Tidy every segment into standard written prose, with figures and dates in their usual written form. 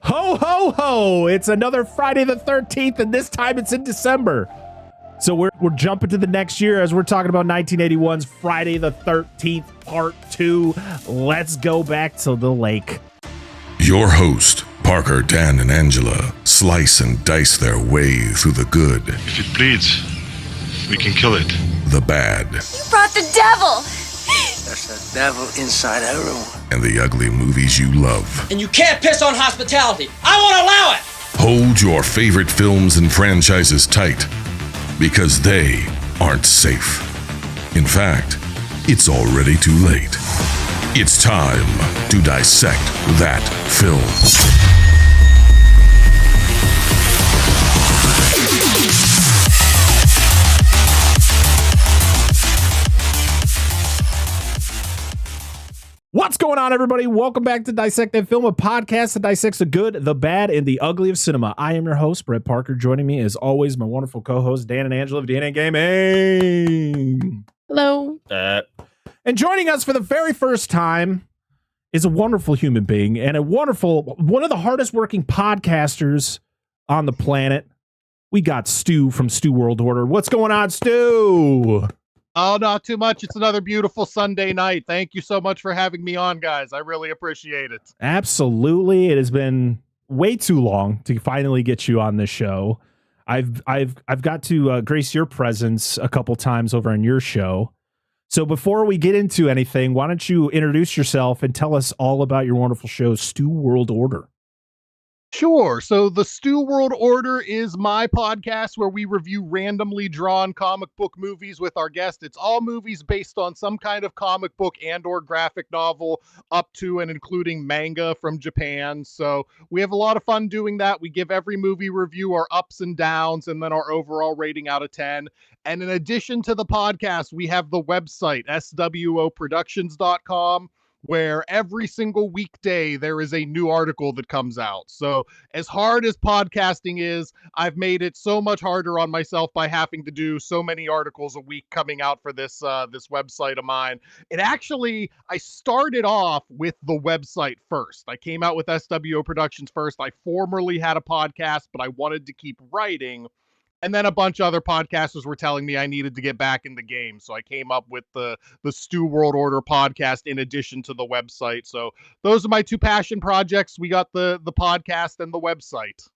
Ho, ho, ho! It's another Friday the 13th, and this time it's in December. So we're jumping to the next year as we're talking about 1981's Friday the 13th, Part 2. Let's go back to the lake. Your host, Parker, Dan, and Angela, slice and dice their way through the good. If it bleeds, we can kill it. The bad. You brought the devil! There's a devil inside everyone. And the ugly movies you love. And you can't piss on hospitality. I won't allow it! Hold your favorite films and franchises tight, because they aren't safe. In fact, it's already too late. It's time to dissect that film. What's going on, everybody? Welcome back to Dissect That Film, a podcast that dissects the good, the bad, and the ugly of cinema. I am your host, Brett Parker. Joining me, as always, my wonderful co-hosts, Dan and Angela of DNA Gaming. Hello. And joining us for the very first time is a wonderful human being and one of the hardest working podcasters on the planet. We got Stew from Stew World Order. What's going on, Stew? Oh, not too much. It's another beautiful Sunday night. Thank you so much for having me on, guys. I really appreciate it. Absolutely. It has been way too long to finally get you on this show. I've got to grace your presence a couple times over on your show. So before we get into anything, why don't you introduce yourself and tell us all about your wonderful show, Stew World Order? Sure. So the Stew World Order is my podcast where we review randomly drawn comic book movies with our guests. It's all movies based on some kind of comic book and or graphic novel up to and including manga from Japan. So we have a lot of fun doing that. We give every movie review our ups and downs and then our overall rating out of 10. And in addition to the podcast, we have the website, SWOProductions.com, where every single weekday there is a new article that comes out. So as hard as podcasting is, I've made it so much harder on myself by having to do so many articles a week coming out for this website of mine. I started off with the website first. I came out with SWO Productions first. I formerly had a podcast, but I wanted to keep writing. And then a bunch of other podcasters were telling me I needed to get back in the game. So I came up with the Stew World Order podcast in addition to the website. So those are my two passion projects. We got the podcast and the website.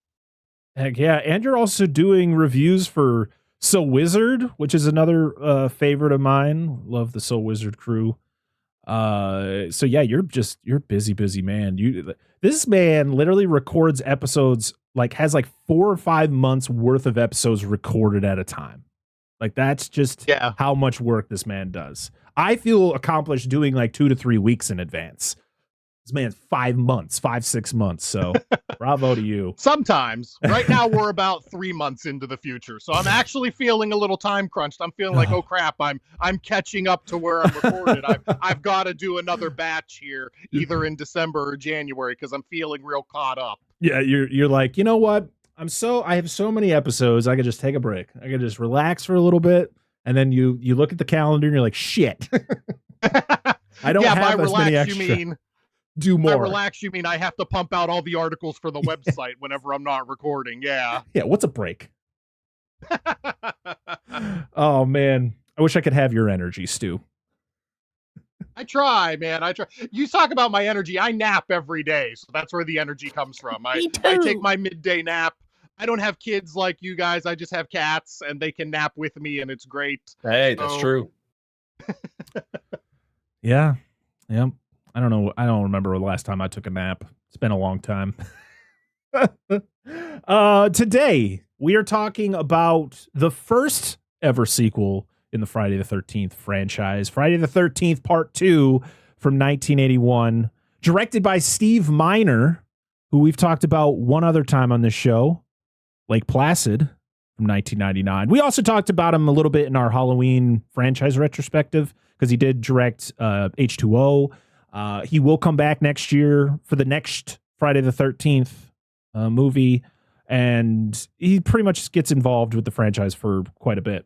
Heck yeah. And you're also doing reviews for So Wizard, which is another favorite of mine. Love the So Wizard crew. So yeah, you're busy man. This man literally records episodes, has 4 or 5 months worth of episodes recorded at a time. That's just how much work this man does. I feel accomplished doing 2 to 3 weeks in advance. This man's 5 months, 5-6 months. So bravo to you. Sometimes. Right now we're about 3 months into the future. So I'm actually feeling a little time crunched. I'm feeling oh crap, I'm catching up to where I'm recorded. I've got to do another batch here, either in December or January, because I'm feeling real caught up. Yeah, you're like, you know what? I have so many episodes, I could just take a break. I could just relax for a little bit, and then you look at the calendar and you're like, shit. I don't have as many extra. Do more. By relax, you mean I have to pump out all the articles for the website whenever I'm not recording. Yeah. Yeah. What's a break? Oh man, I wish I could have your energy, Stu. I try, man. I try. You talk about my energy. I nap every day, so that's where the energy comes from. I take my midday nap. I don't have kids like you guys. I just have cats, and they can nap with me, and it's great. Hey, that's true. Yeah. I don't know. I don't remember the last time I took a nap. It's been a long time. Today, we are talking about the first ever sequel in the Friday the 13th franchise, Friday the 13th Part 2 from 1981, directed by Steve Miner, who we've talked about one other time on this show, Lake Placid from 1999. We also talked about him a little bit in our Halloween franchise retrospective because he did direct H2O. He will come back next year for the next Friday the 13th movie, and he pretty much gets involved with the franchise for quite a bit.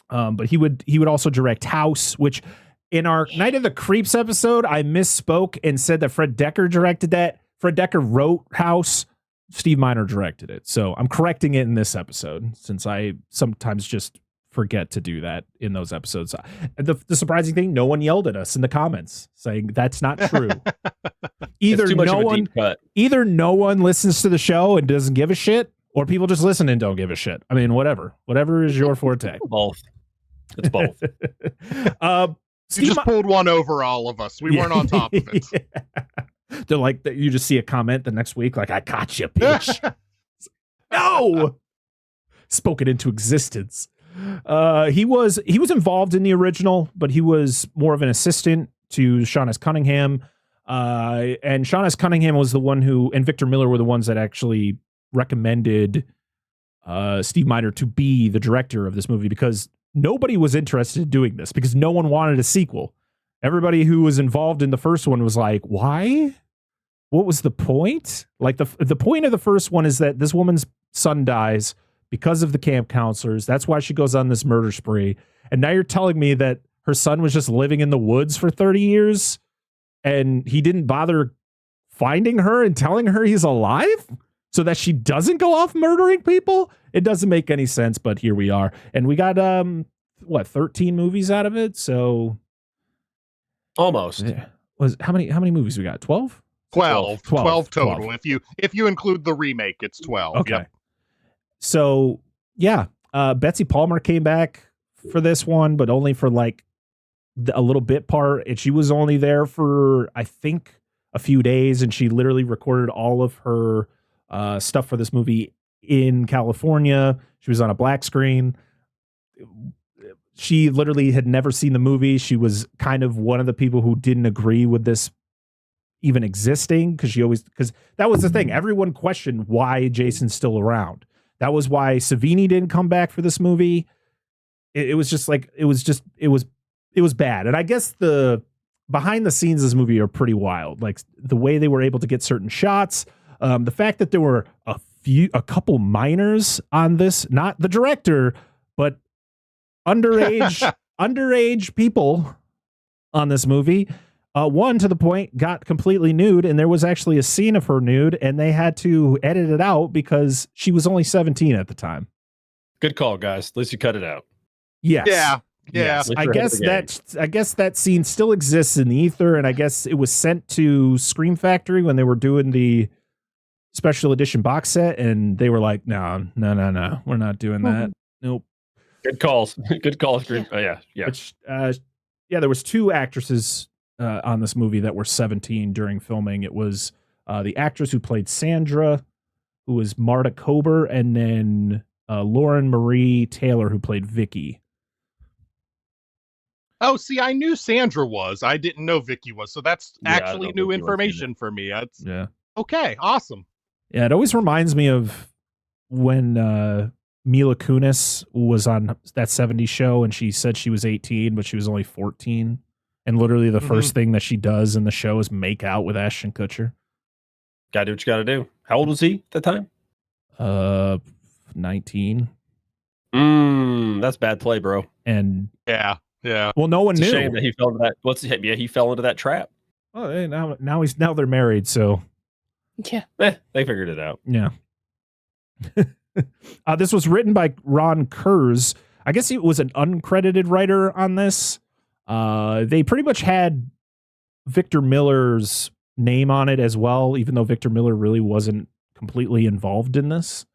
But he would also direct House, which in our Night of the Creeps episode, I misspoke and said that Fred Decker directed that. Fred Dekker wrote House. Steve Miner directed it. So I'm correcting it in this episode, since I sometimes just forget to do that in those episodes. The surprising thing, no one yelled at us in the comments saying that's not true. Either no one listens to the show and doesn't give a shit, or people just listen and don't give a shit. I mean, whatever is your forte. Both. It's both. You just pulled one over all of us. We weren't on top of it. Yeah. They're like, you just see a comment the next week, like, I got you, bitch. No! Spoken into existence. He was involved in the original, but he was more of an assistant to Sean S. Cunningham. And Sean S. Cunningham was the one and Victor Miller were the ones that actually recommended Steve Miner to be the director of this movie, because nobody was interested in doing this, because no one wanted a sequel. Everybody who was involved in the first one was like, why? What was the point? Like the point of the first one is that this woman's son dies because of the camp counselors. That's why she goes on this murder spree. And now you're telling me that her son was just living in the woods for 30 years and he didn't bother finding her and telling her he's alive so that she doesn't go off murdering people? It doesn't make any sense, but here we are. And we got 13 movies out of it. So almost. How many movies we got? 12? 12 total. If you include the remake, it's 12. Okay. Yep. So yeah, Betsy Palmer came back for this one, but only for like a little bit part. And she was only there for, I think, a few days. And she literally recorded all of her stuff for this movie in California. She was on a black screen. She literally had never seen the movie. She was kind of one of the people who didn't agree with this even existing, because that was the thing. Everyone questioned why Jason's still around. That was why Savini didn't come back for this movie. It was bad. And I guess the behind the scenes of this movie are pretty wild. Like the way they were able to get certain shots, the fact that there were a couple minors on this, not the director, but underage people on this movie. One, to the point, got completely nude, and there was actually a scene of her nude, and they had to edit it out because she was only 17 at the time. Good call, guys. At least you cut it out. Yes. Yeah. Yes. I guess that scene still exists in the ether, and I guess it was sent to Scream Factory when they were doing the special edition box set, and they were like, no, we're not doing that. Nope. Good calls. Good calls. Yeah. Which, there was two actresses on this movie that were 17 during filming. It was the actress who played Sandra, who was Marta Kober, and then Lauren Marie Taylor, who played Vicky. Oh, see, I knew Sandra was. I didn't know Vicky was. So that's actually new information for me. Yeah. Okay. Awesome. Yeah. It always reminds me of when Mila Kunis was on that 70s show and she said she was 18, but she was only 14. And literally the first thing that she does in the show is make out with Ashton Kutcher. Gotta do what you gotta do. How old was he at the time? 19. That's bad play, bro. And yeah. Well, no one knew. It's a shame that he fell into that. He fell into that trap. Oh, hey, now they're married, so yeah. They figured it out. Yeah. This was written by Ron Kurz. I guess he was an uncredited writer on this. They pretty much had Victor Miller's name on it as well, even though Victor Miller really wasn't completely involved in this.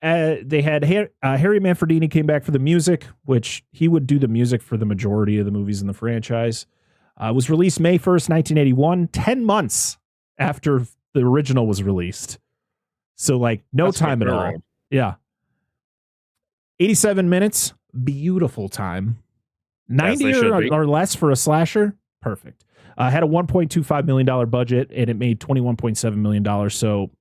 They had Harry Manfredini came back for the music, which he would do the music for the majority of the movies in the franchise. It was released May 1st, 1981, 10 months after the original was released. So like no time at all. Yeah. 87 minutes. Beautiful time. 90 or less for a slasher. Perfect. Had a $1.25 million budget and it made $21.7 million. So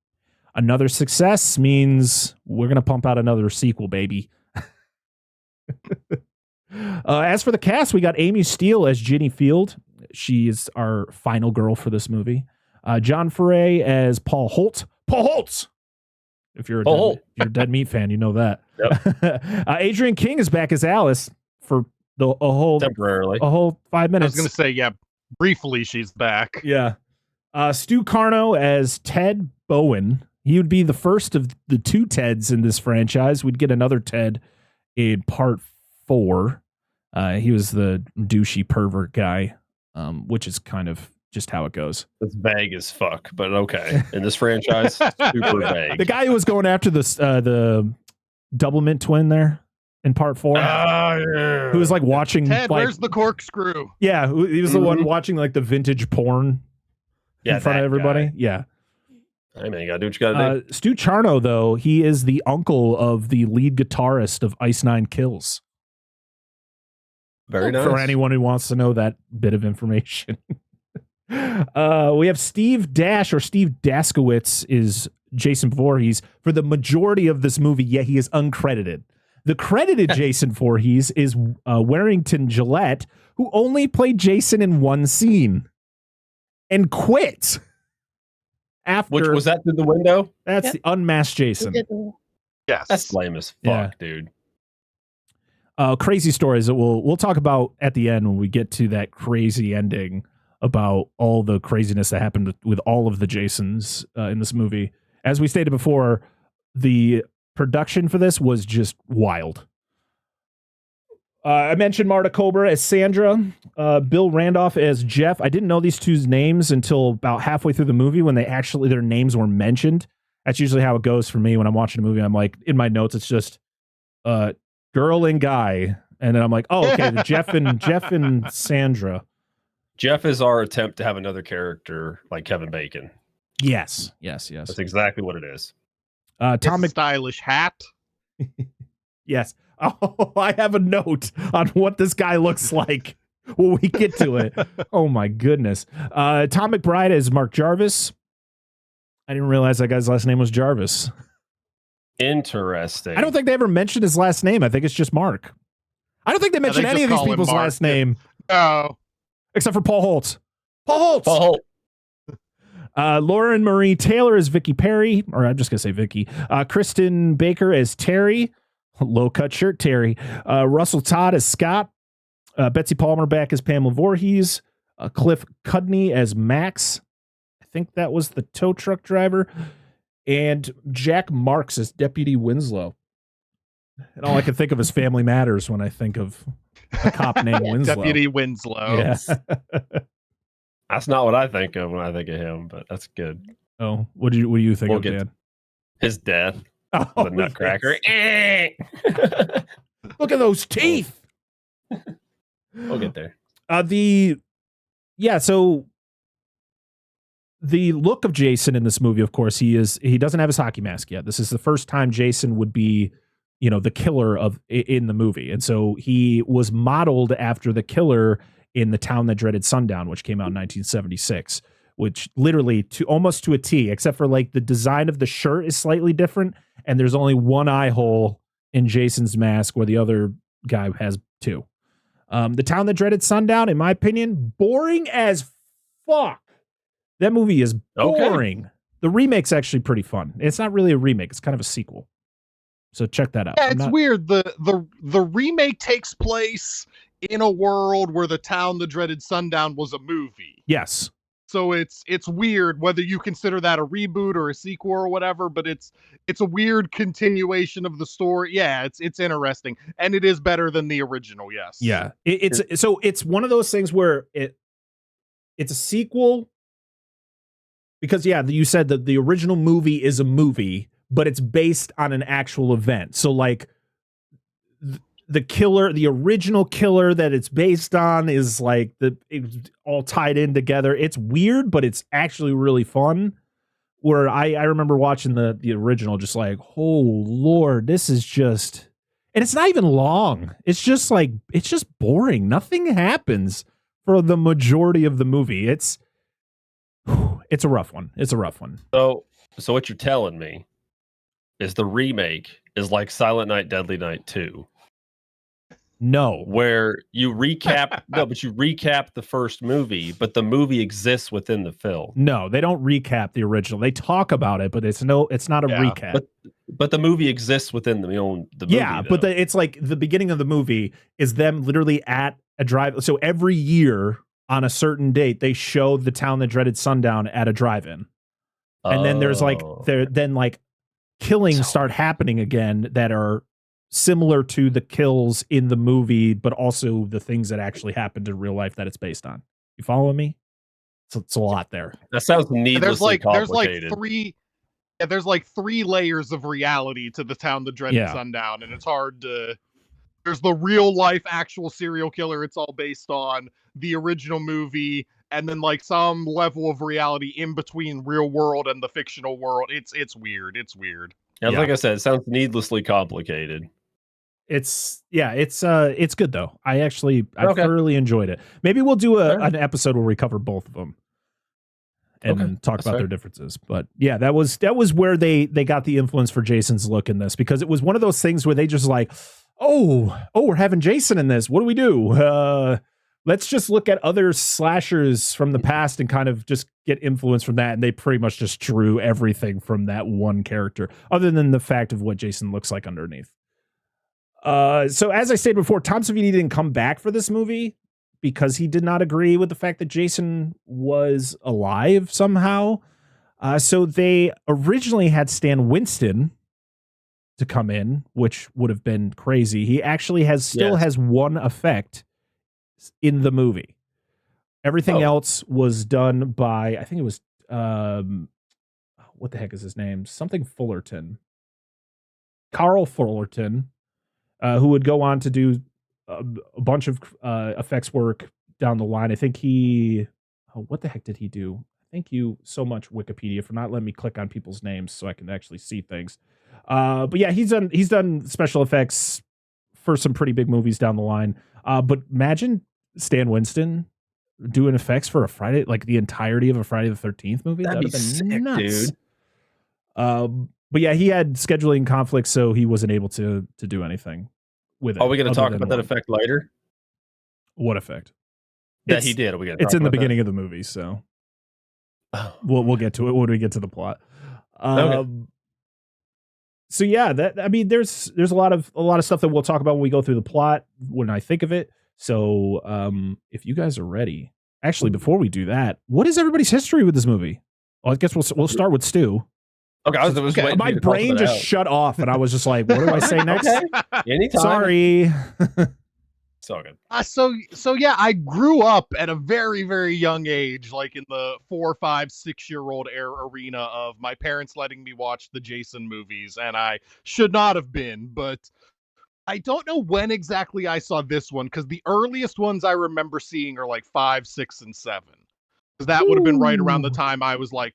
another success means we're going to pump out another sequel, baby. As for the cast, we got Amy Steele as Ginny Field. She is our final girl for this movie. John Foray as Paul Holt. Paul Holtz! If you're a Dead Meat fan, you know that. Yep. Adrienne King is back as Alice for a whole 5 minutes. I was going to say, yeah, briefly she's back. Yeah. Stu Carno as Ted Bowen. He would be the first of the two Teds in this franchise. We'd get another Ted in part 4. He was the douchey pervert guy, which is kind of just how it goes. It's vague as fuck, but okay. In this franchise, super vague. The guy who was going after the Doublemint twin there in part 4, yeah. who was like watching Ted, like, where's the corkscrew? Yeah, he was the one watching like the vintage porn in front of everybody. Guy. Yeah. Hey man, you gotta do what you gotta do. Stu Charno, though, he is the uncle of the lead guitarist of Ice Nine Kills. Very nice. For anyone who wants to know that bit of information. We have Steve Dash, or Steve Daskowitz, is Jason Voorhees for the majority of this movie, yet he is uncredited. The credited Jason Voorhees is Warrington Gillette, who only played Jason in one scene and quit. After, which was that through the window? That's the unmasked Jason. Yes. That's lame as fuck, dude. Crazy stories that we'll talk about at the end when we get to that crazy ending about all the craziness that happened with all of the Jasons in this movie. As we stated before, the production for this was just wild. I mentioned Marta Cobra as Sandra, Bill Randolph as Jeff. I didn't know these two's names until about halfway through the movie when their names were mentioned. That's usually how it goes for me when I'm watching a movie. I'm like, in my notes, it's just girl and guy. And then I'm like, oh, okay, Jeff and Sandra. Jeff is our attempt to have another character like Kevin Bacon. Yes. That's exactly what it is. Tom stylish hat. Yes. Oh, I have a note on what this guy looks like when we get to it. Oh my goodness. Tom McBride as Mark Jarvis. I didn't realize that guy's last name was Jarvis. Interesting. I don't think they ever mentioned his last name. I think it's just Mark. I don't think they mentioned any of these people's last name. No. Except for Paul Holt. Paul Holt. Lauren Marie Taylor as Vicky Perry, or I'm just going to say Vicky. Kristen Baker as Terry. Low cut shirt Terry. Russell Todd as Scott. Betsy Palmer back as Pamela Voorhees. Cliff Cudney as Max. I think that was the tow truck driver. And Jack Marks as Deputy Winslow. And all I can think of is Family Matters when I think of a cop named Winslow. Deputy Winslow. Yeah. That's not what I think of when I think of him, but that's good. Oh, what do you think of, Dan? His death. Oh, the Nutcracker. Yes. Look at those teeth. We'll get there. So the look of Jason in this movie, of course, he doesn't have his hockey mask yet. This is the first time Jason would be, the killer in the movie. And so he was modeled after the killer in The Town That Dreaded Sundown, which came out in 1976, which literally almost to a T, except for like the design of the shirt is slightly different. And there's only one eye hole in Jason's mask where the other guy has two. The Town That Dreaded Sundown, in my opinion, boring as fuck. That movie is boring. Okay. The remake's actually pretty fun. It's not really a remake. It's kind of a sequel. So check that out. Yeah, it's weird. The remake takes place in a world where The Town That Dreaded Sundown was a movie. Yes. So it's weird whether you consider that a reboot or a sequel or whatever, but it's a weird continuation of the story. Yeah, it's interesting, and it is better than the original. Yes. Yeah. It's one of those things where it's a sequel because you said that the original movie is a movie, but it's based on an actual event. So like the killer, the original killer that it's based on is like it's all tied in together. It's weird, but it's actually really fun. Where I remember watching the original, just like, oh Lord, this is just, and it's not even long. It's just boring. Nothing happens for the majority of the movie. It's a rough one. It's a rough one. So what you're telling me is the remake is like Silent Night, Deadly Night 2. No, where you recap you recap the first movie, but the movie exists within the film. No, they don't recap the original. They talk about it, but it's not a recap. But the movie exists within the movie. Yeah, but it's like the beginning of the movie is them literally at a drive. So every year on a certain date, they show The Town That Dreaded Sundown at a drive-in. And then there's like killings start happening again that are similar to the kills in the movie, but also the things that actually happened in real life that it's based on. You following me? So it's a lot there. That sounds needlessly complicated. There's like three layers of reality to The Town That Dreaded Sundown, and it's hard to. There's the real life actual serial killer it's all based on, the original movie, and then like some level of reality in between real world and the fictional world. It's weird. It's weird. Yeah, like I said, it sounds needlessly complicated. It's good though. I thoroughly enjoyed it. Maybe we'll do an episode where we cover both of them and talk about their differences. But yeah, that was where they got the influence for Jason's look in this, because it was one of those things where they just like, oh, we're having Jason in this. What do we do? Let's just look at other slashers from the past and kind of just get influence from that. And they pretty much just drew everything from that one character, other than the fact of what Jason looks like underneath. So as I said before, Tom Savini didn't come back for this movie because he did not agree with the fact that Jason was alive somehow. So they originally had Stan Winston to come in, which would have been crazy. He actually has one effect in the movie. Everything else was done by, I think it was, what the heck is his name? Something Fullerton. Carl Fullerton, who would go on to do a bunch of effects work down the line. I think what the heck did he do? Thank you so much, Wikipedia, for not letting me click on people's names so I can actually see things. But yeah, he's done special effects for some pretty big movies down the line. But imagine Stan Winston doing effects for the entirety of a Friday the 13th movie. That'd be sick, nuts, dude. But yeah, he had scheduling conflicts, so he wasn't able to do anything with it. Are we going to talk about that effect later? What effect? Yeah, he did. It's in the beginning of the movie, so we'll get to it when we get to the plot. Okay. So yeah, there's a lot of stuff that we'll talk about when we go through the plot when I think of it. So if you guys are ready, actually, before we do that, what is everybody's history with this movie? Well, I guess we'll start with Stu. Okay, my brain just shut off, and I was just like, "What do I say next?" Anytime. Sorry. It's all good. So yeah, I grew up at a very, very young age, like in the 4, 5, 6-year-old arena of my parents letting me watch the Jason movies, and I should not have been, but I don't know when exactly I saw this one, because the earliest ones I remember seeing are like 5, 6, and 7. Because that would have been right around the time I was like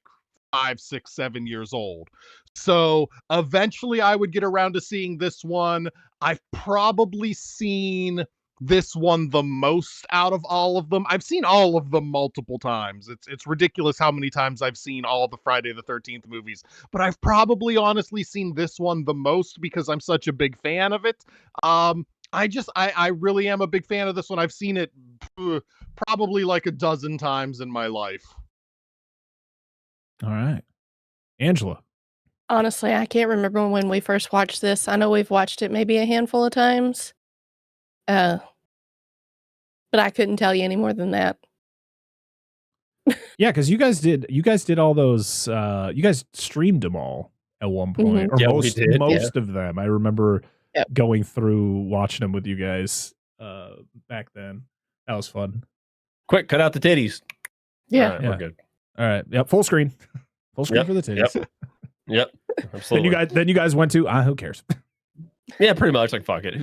5, 6, 7 years old. So eventually I would get around to seeing this one. I've probably seen this one the most out of all of them. I've seen all of them multiple times. It's ridiculous how many times I've seen all the Friday the 13th movies, but I've probably honestly seen this one the most because I'm such a big fan of it. I really am a big fan of this one. I've seen it probably like a dozen times in my life. All right. Angela. Honestly, I can't remember when we first watched this. I know we've watched it maybe a handful of times. But I couldn't tell you any more than that. Yeah, because you guys did all those. You guys streamed them all at one point, or most of them. I remember going through watching them with you guys back then. That was fun. Quick, cut out the titties. Yeah, all right, we're good. All right, yep, full screen for the titties. Yep, absolutely. Then you guys went to who cares? Yeah, pretty much. Like, fuck it.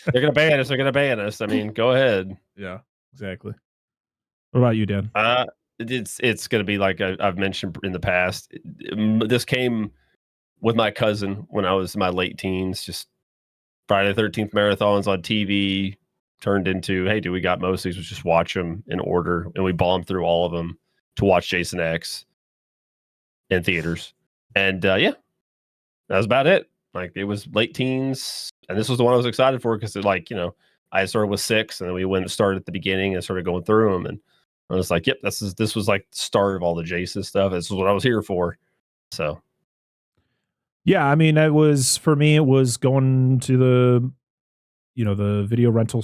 They're gonna ban us. I mean, go ahead. Yeah, exactly. What about you, Dan? It's gonna be like I've mentioned in the past. This came with my cousin when I was in my late teens. Just Friday the 13th marathons on TV turned into, hey, we got most of these? Let's just watch them in order, and we bombed through all of them to watch Jason X in theaters. And that was about it. Like, it was late teens, and this was the one I was excited for because, I started with 6, and then we went and started at the beginning and started going through them, and I was like, "Yep, this was like the start of all the Jason stuff. This is what I was here for." So, yeah, I mean, it was for me. It was going to the video rental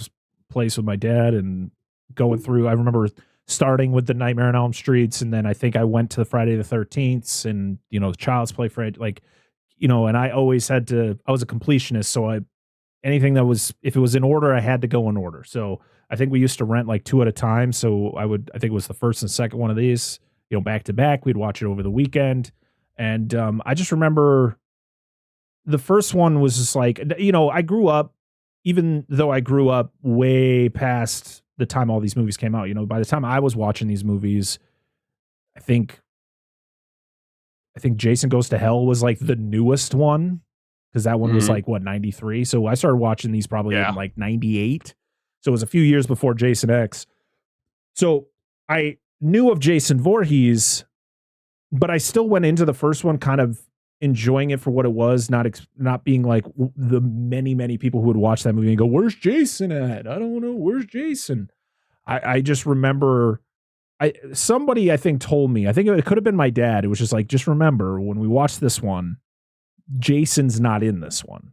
place with my dad and going through. I remember starting with the Nightmare on Elm Streets, and then I think I went to the Friday the 13th, and the Child's Play and I always had to. I was a completionist, so anything that was, if it was in order, I had to go in order. So I think we used to rent like 2 at a time. So I think it was the first and second one of these, back to back. We'd watch it over the weekend, and I just remember the first one was just like, I grew up, even though I grew up way past the time all these movies came out. By the time I was watching these movies, I think Jason Goes to Hell was like the newest one, because that one was like 93. So I started watching these probably in like 98. So it was a few years before Jason X. So I knew of Jason Voorhees, but I still went into the first one kind of enjoying it for what it was, not being like the many people who would watch that movie and go, "Where's Jason at? I don't know. Where's Jason?" I just remember somebody I think told me, I think it could have been my dad. It was just like, just remember when we watch this one, Jason's not in this one.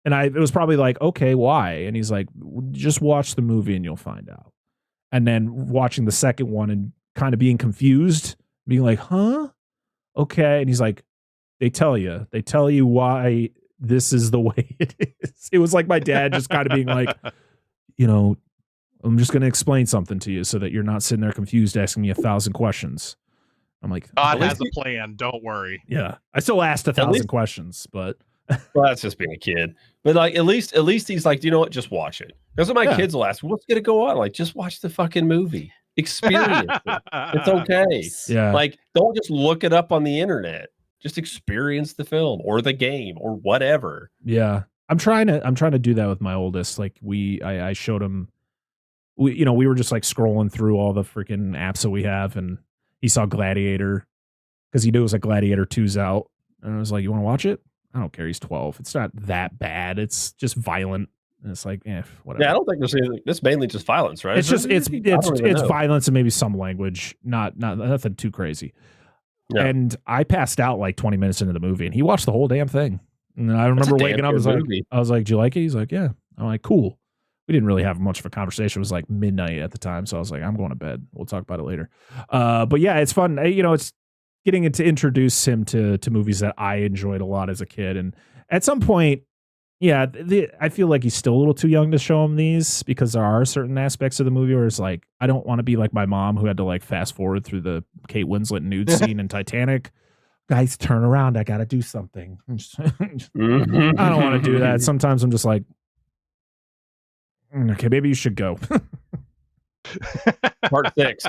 And it was probably like, okay, why? And he's like, just watch the movie and you'll find out. And then watching the second one and kind of being confused, being like, huh? Okay. And he's like, they tell you why this is the way it is. It was like my dad just kind of being like, I'm just going to explain something to you so that you're not sitting there confused asking me 1,000 questions. I'm like, God has a plan. Don't worry. Yeah. I still asked 1,000 questions, but well, that's just being a kid. But like, at least he's like, you know what? Just watch it. That's what my kids will ask. What's going to go on? Like, just watch the fucking movie. Experience it. It's okay. Yeah. Like, don't just look it up on the internet. Just experience the film or the game or whatever. Yeah. I'm trying to do that with my oldest. Like I showed him, we were just like scrolling through all the freaking apps that we have, and he saw Gladiator because he knew it was like Gladiator 2's out. And I was like, you want to watch it? I don't care. He's 12. It's not that bad. It's just violent. And it's like, whatever. Yeah, I don't think there's anything. It's mainly just violence, right? It's just it's violence and maybe some language, not nothing too crazy. Yeah. And I passed out like 20 minutes into the movie, and he watched the whole damn thing. And I remember waking up. I was like, "Do you like it?" He's like, "Yeah." I'm like, "Cool." We didn't really have much of a conversation. It was like midnight at the time, so I was like, "I'm going to bed. We'll talk about it later." But yeah, it's fun. It's getting to introduce him to movies that I enjoyed a lot as a kid, and at some point, I feel like he's still a little too young to show him these, because there are certain aspects of the movie where it's like, I don't want to be like my mom who had to like fast forward through the Kate Winslet nude scene in Titanic. Guys, turn around. I got to do something. I don't want to do that. Sometimes I'm just like, okay, maybe you should go. Part 6.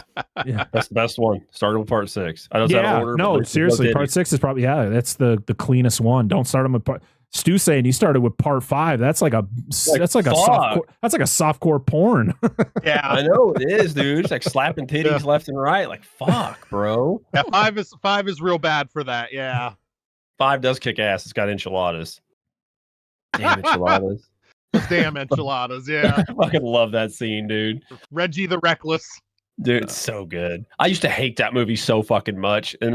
Yeah, that's the best one. Started with part 6. I don't know how to order. No, seriously, part 6 is probably that's the cleanest one. Don't start them with part. Stu saying he started with part 5. That's like a softcore porn. Yeah, I know it is, dude. It's like slapping titties left and right. Like, fuck, bro. Yeah, 5 is real bad for that. Yeah, 5 does kick ass. It's got enchiladas. Damn enchiladas. Damn enchiladas. Yeah, I fucking love that scene, dude. Reggie the Reckless. Dude, it's so good. I used to hate that movie so fucking much, and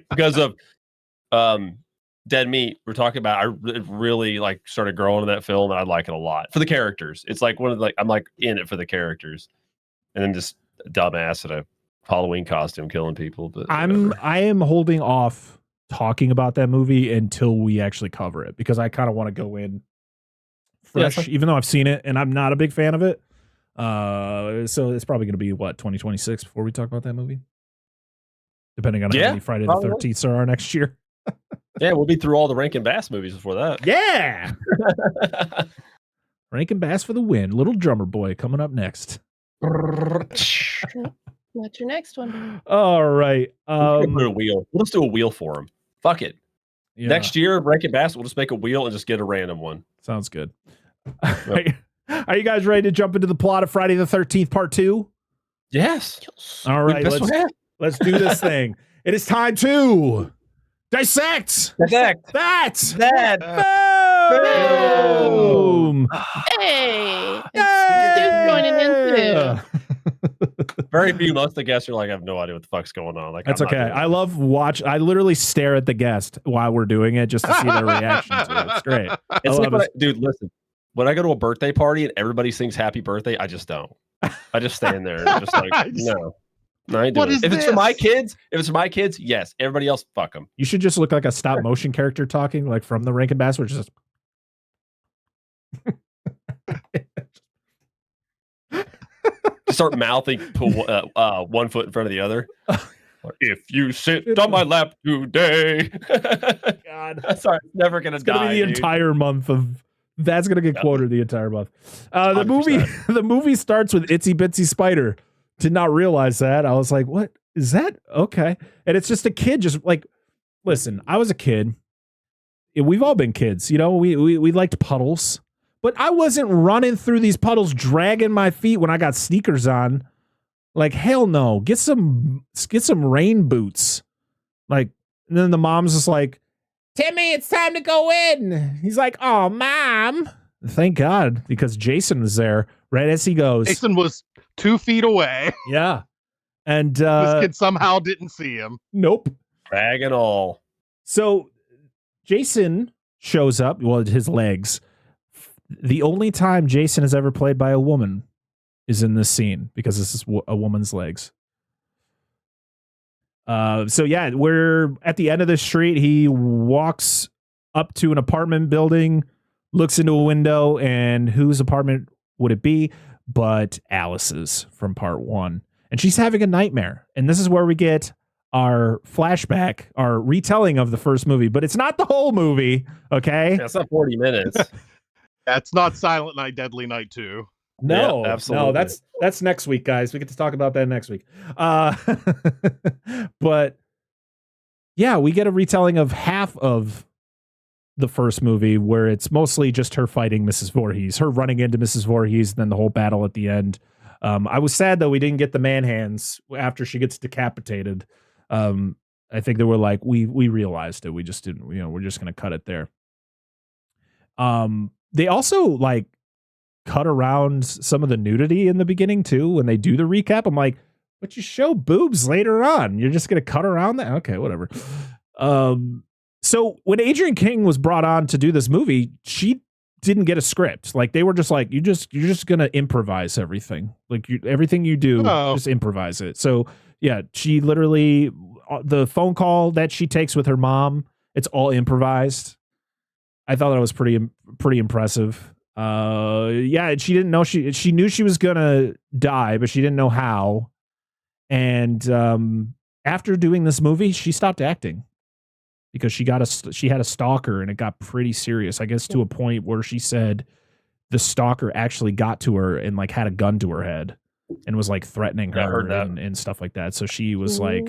because of Dead Meat, we're talking about. I really started growing in that film, and I like it a lot for the characters. It's like I'm like in it for the characters, and then just a dumbass in a Halloween costume killing people. But I am holding off talking about that movie until we actually cover it, because I kind of want to go in fresh, even though I've seen it and I'm not a big fan of it. So it's probably going to be 2026 before we talk about that movie, depending on how many Friday the 13th there are next year. Yeah, we'll be through all the Rankin Bass movies before that. Yeah. Rankin Bass for the win. Little Drummer Boy coming up next. What's your next one? All right. Put a wheel. We'll just do a wheel for him. Fuck it. Yeah. Next year, Rankin Bass, we'll just make a wheel and just get a random one. Sounds good. Yep. Are you guys ready to jump into the plot of Friday the 13th Part 2? Yes. All right. Let's do this thing. It is time to dissect that film. Hey, it's joining in too. Very few. Most of the guests are like, I have no idea what the fuck's going on. Like, that's okay. I literally stare at the guest while we're doing it just to see their reaction to it. It's great. Dude, listen. When I go to a birthday party and everybody sings happy birthday, I just don't. I just stand there and just like, no, I ain't What doing is it. If it's for my this? kids, yes. Everybody else, fuck them. You should just look like a stop motion character talking, like from the Rankin Bass, which is Just start mouthing, pull 1 foot in front of the other. If you sit on my lap today, God, sorry, it's never gonna it's gonna die. be the dude. entire month of. That's gonna get quoted the entire month. The 100%. the movie starts with Itsy Bitsy Spider. Did not realize that. I was like, what is that? Okay, and it's just a kid. Just like, listen, I was a kid. We've all been kids, you know. We liked puddles, but I wasn't running through these puddles, dragging my feet when I got sneakers on. Like, hell no. Get some rain boots. Like, and then the mom's just like, Timmy, it's time to go in. He's like, oh, Mom. Thank God, because Jason was there right as he goes. Jason was 2 feet away. Yeah. And This kid somehow didn't see him. nope. Bag and all. So Jason shows up, well, his legs. The only time Jason is ever played by a woman is in this scene because this is a woman's legs. So yeah, we're at the end of the street. He walks up to an apartment building, looks into a window, and whose apartment would it be? But Alice's from part 1. And she's having a nightmare. And this is where we get our flashback, our retelling of the first movie, but it's not the whole movie. Okay. That's not 40 minutes. That's not Silent Night, Deadly Night 2. No, Yeah, absolutely. no, that's next week, guys. We get to talk about that next week. But yeah, we get a retelling of half of the first movie where it's mostly just her fighting Mrs. Voorhees, her running into Mrs. Voorhees, and then the whole battle at the end. I was sad though we didn't get the man hands after she gets decapitated. I think they were like, we realized it. We just didn't, we're just gonna cut it there. They also like cut around some of the nudity in the beginning too when they do the recap. I'm like, but you show boobs later on. You're just gonna cut around that? Okay, whatever. So when Adrienne King was brought on to do this movie, she didn't get a script. Like they were just like, you're just gonna improvise everything. Like everything you do, just improvise it. So yeah, she literally, the phone call that she takes with her mom, it's all improvised. I thought that was pretty impressive. Yeah, she didn't know she knew she was gonna die, but she didn't know how. And after doing this movie, she stopped acting because she had a stalker, and it got pretty serious. I guess to a point where she said the stalker actually got to her and like had a gun to her head and was like threatening her and stuff like that. So she was like,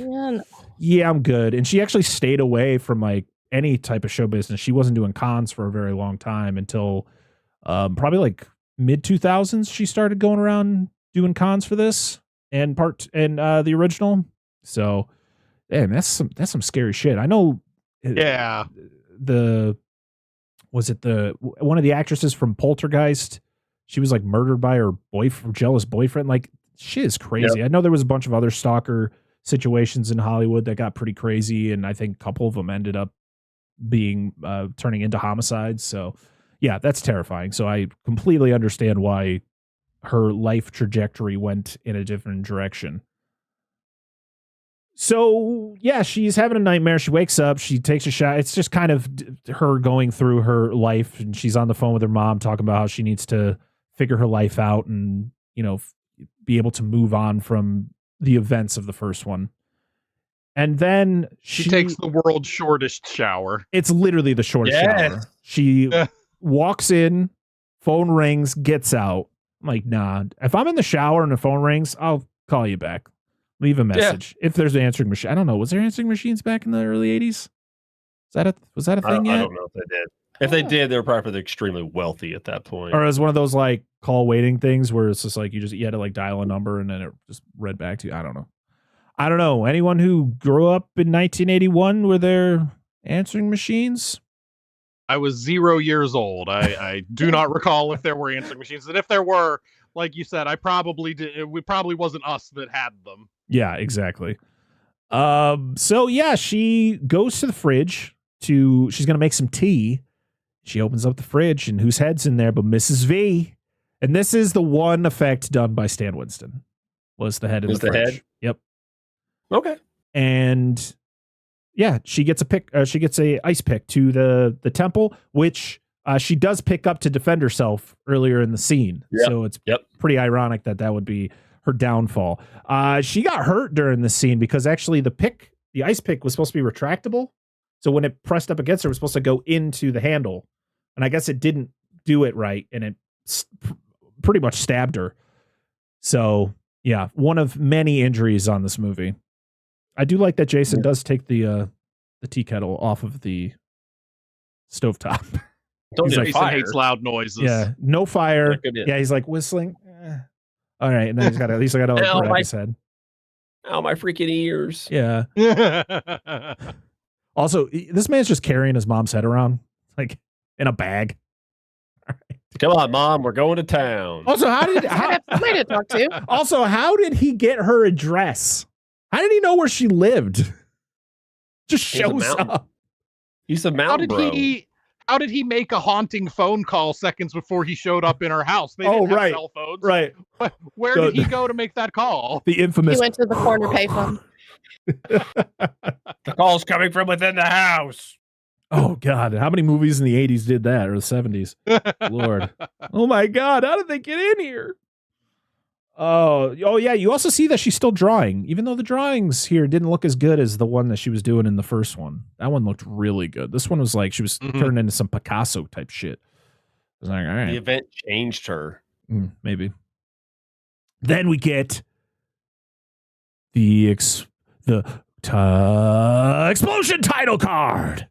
yeah, I'm good. And she actually stayed away from like any type of show business. She wasn't doing cons for a very long time until probably like mid 2000s. She started going around doing cons for this and the original. So, man, that's some scary shit. I know. Yeah. Was it one of the actresses from Poltergeist? She was like murdered by her jealous boyfriend. Like, shit is crazy. Yep. I know there was a bunch of other stalker situations in Hollywood that got pretty crazy, and I think a couple of them ended up being turning into homicides. So yeah, that's terrifying. So I completely understand why her life trajectory went in a different direction. So yeah, she's having a nightmare. She wakes up, she takes a shot. It's just kind of her going through her life, and she's on the phone with her mom talking about how she needs to figure her life out and, be able to move on from the events of the first one. And then she takes the world's shortest shower. It's literally the shortest shower. She walks in, phone rings, gets out. I'm like, nah, if I'm in the shower and the phone rings, I'll call you back. Leave a message. If there's an answering machine. I don't know. Was there answering machines back in the early 80s? Was that a thing yet? I don't know if they did. If they did, they were probably extremely wealthy at that point. Or as one of those like call waiting things where it's just like you had to like dial a number and then it just read back to you. I don't know. Anyone who grew up in 1981 were there answering machines? I was 0 years old. I do not recall if there were answering machines. And if there were, like you said, it probably wasn't us that had them. Yeah, exactly. So yeah, she goes to the fridge she's going to make some tea. She opens up the fridge and whose head's in there but Mrs. V. And this is the one effect done by Stan Winston. Was the head in the fridge. Head? Yep. Okay. And yeah, she gets a pick. She gets a ice pick to the temple, which she does pick up to defend herself earlier in the scene. Yep. So it's pretty ironic that would be her downfall. She got hurt during the scene because actually the ice pick was supposed to be retractable. So when it pressed up against her, it was supposed to go into the handle. And I guess it didn't do it right. And it pretty much stabbed her. So yeah, one of many injuries on this movie. I do like that Jason does take the tea kettle off of the stovetop. Jason hates loud noises. Yeah, no fire. Yeah, he's like whistling. All right, and then he's got at least I got to grab his head. Ow, my freaking ears. Yeah. Also, this man's just carrying his mom's head around like in a bag. Come on, Mom, we're going to town. Also, how somebody to talk to. Also, how did he get her address? How did he know where she lived? Just shows up. He's a mountain bro. How did he make a haunting phone call seconds before he showed up in her house? They didn't have cell phones. Right. Where did he go to make that call? The infamous. He went to the corner payphone. The call's coming from within the house. Oh God! How many movies in the 80s did that, or the 70s? Lord! Oh my God! How did they get in here? Oh yeah! You also see that she's still drawing, even though the drawings here didn't look as good as the one that she was doing in the first one. That one looked really good. This one was like she was turning into some Picasso type shit. I was like, all right. The event changed her. Maybe. Then we get the explosion title card.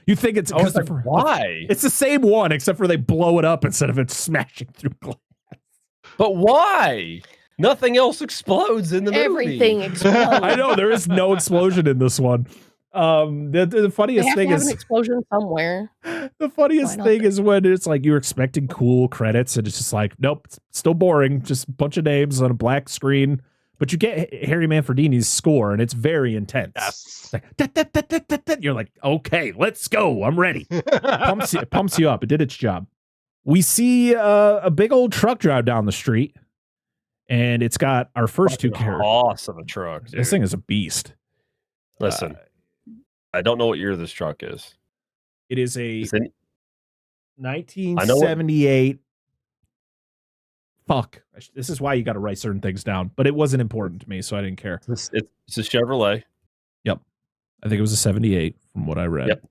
You think it's why? It's the same one, except for they blow it up instead of it smashing through glass. But why? Nothing else explodes in the movie. Everything explodes. I know there is no explosion in this one. The funniest thing is an explosion somewhere. The funniest thing is when it's like you're expecting cool credits and it's just like, nope, it's still boring. Just a bunch of names on a black screen. But you get Harry Manfredini's score, and it's very intense. Yes. It's like, you're like, okay, let's go. I'm ready. Pumps you up. It did its job. We see a big old truck drive down the street, and it's got our first two characters. Awesome a truck. Dude. This thing is a beast. Listen, I don't know what year this truck is. It is a 1978. Fuck. This is why you got to write certain things down. But it wasn't important to me, so I didn't care. It's a Chevrolet. Yep. I think it was a 78 from what I read. Yep.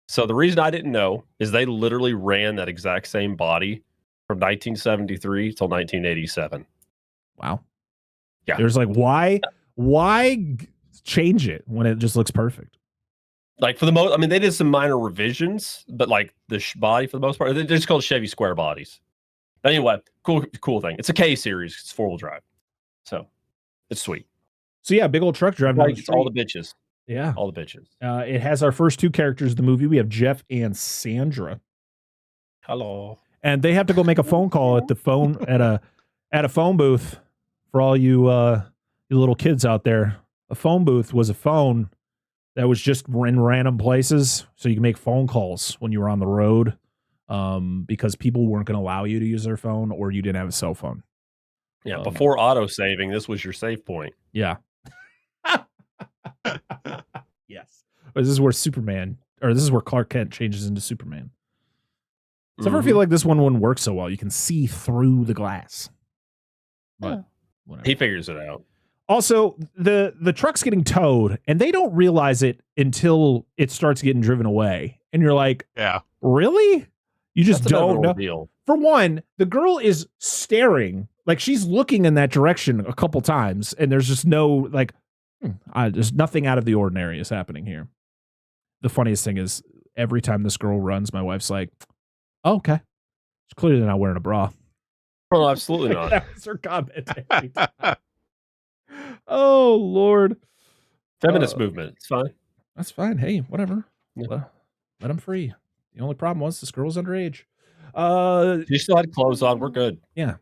So the reason I didn't know is they literally ran that exact same body from 1973 till 1987. Wow. Yeah. There's like, why change it when it just looks perfect? Like for the most, I mean, they did some minor revisions, but like the body for the most part, they're just called Chevy square bodies. But anyway, cool thing. It's a K series. It's 4-wheel drive. So it's sweet. So yeah, big old truck drive. Like, it's all the bitches. Yeah. All the bitches. It has our first two characters of the movie. We have Jeff and Sandra. Hello. And they have to go make a phone call at the phone at a phone booth for all you little kids out there. A phone booth was a phone that was just in random places, so you can make phone calls when you were on the road, because people weren't going to allow you to use their phone, or you didn't have a cell phone. Yeah, before auto saving, this was your save point. Yeah. Yes. This is where this is where Clark Kent changes into Superman. So I feel like this one wouldn't work so well. You can see through the glass. But whatever. He figures it out. Also, the truck's getting towed, and they don't realize it until it starts getting driven away. And you're like, yeah, really? You just don't know. Deal. For one, the girl is staring, like she's looking in that direction a couple times, and there's just no, like, there's nothing out of the ordinary is happening here. The funniest thing is, every time this girl runs, my wife's like, oh, okay. She's clearly not wearing a bra. Oh, absolutely not. That was her comment every time. Oh, Lord. Feminist movement. It's fine. That's fine. Hey, whatever. Yeah. Let them free. The only problem was this girl's underage. You still had clothes on. We're good. Yeah.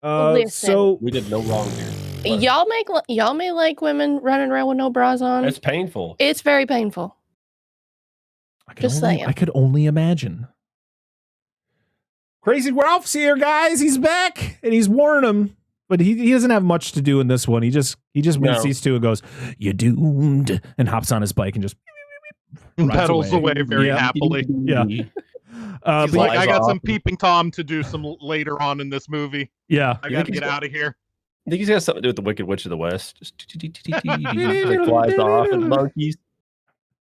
Listen. So we did no wrong here. Y'all may like women running around with no bras on. It's painful. It's very painful. I could only imagine. Crazy Ralph's here, guys. He's back, and he's warning him. But he doesn't have much to do in this one. He just meets these two and goes, "You're doomed," and hops on his bike and just pedals away very happily. Yeah. He's like, I got some peeping Tom to do some later on in this movie. Yeah. I gotta get out of here. I think he's got something to do with the Wicked Witch of the West. Just like flies off and monkeys.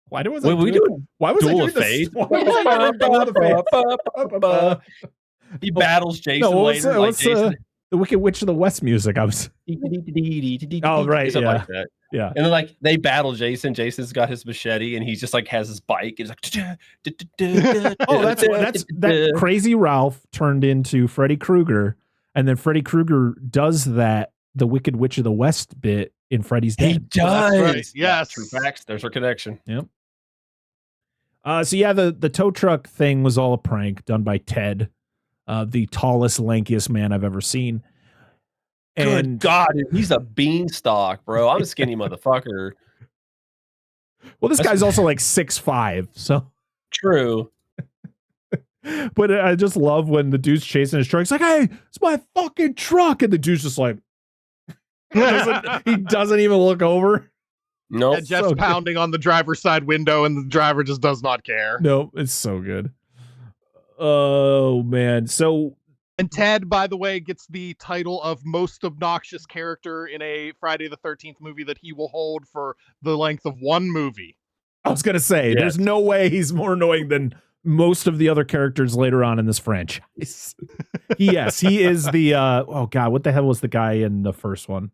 Why was I doing Duel of Fate? He battles Jason later. What's the Wicked Witch of the West music? I was. Oh, right. Something Yeah. like that. Yeah. And then like they battle Jason. Jason's got his machete and he's just like has his bike. He's like, oh, that's that Crazy Ralph turned into Freddy Krueger, and then Freddy Krueger does the Wicked Witch of the West bit in Freddy's Dead. He does. Right. Yes. True facts. There's our connection. Yep. So yeah, the tow truck thing was all a prank done by Ted, the tallest, lankiest man I've ever seen. Good God, he's a beanstalk, bro. I'm a skinny motherfucker. Well, this guy's also like 6'5", so true. But I just love when the dude's chasing his truck. He's like, "Hey, it's my fucking truck," and the dude's just like, he doesn't even look over. No, and Jeff's pounding on the driver's side window, and the driver just does not care. No, it's so good. Oh man, so. And Ted, by the way, gets the title of most obnoxious character in a Friday the 13th movie that he will hold for the length of one movie. I was going to say, There's no way he's more annoying than most of the other characters later on in this franchise. He is the, oh God, what the hell was the guy in the first one?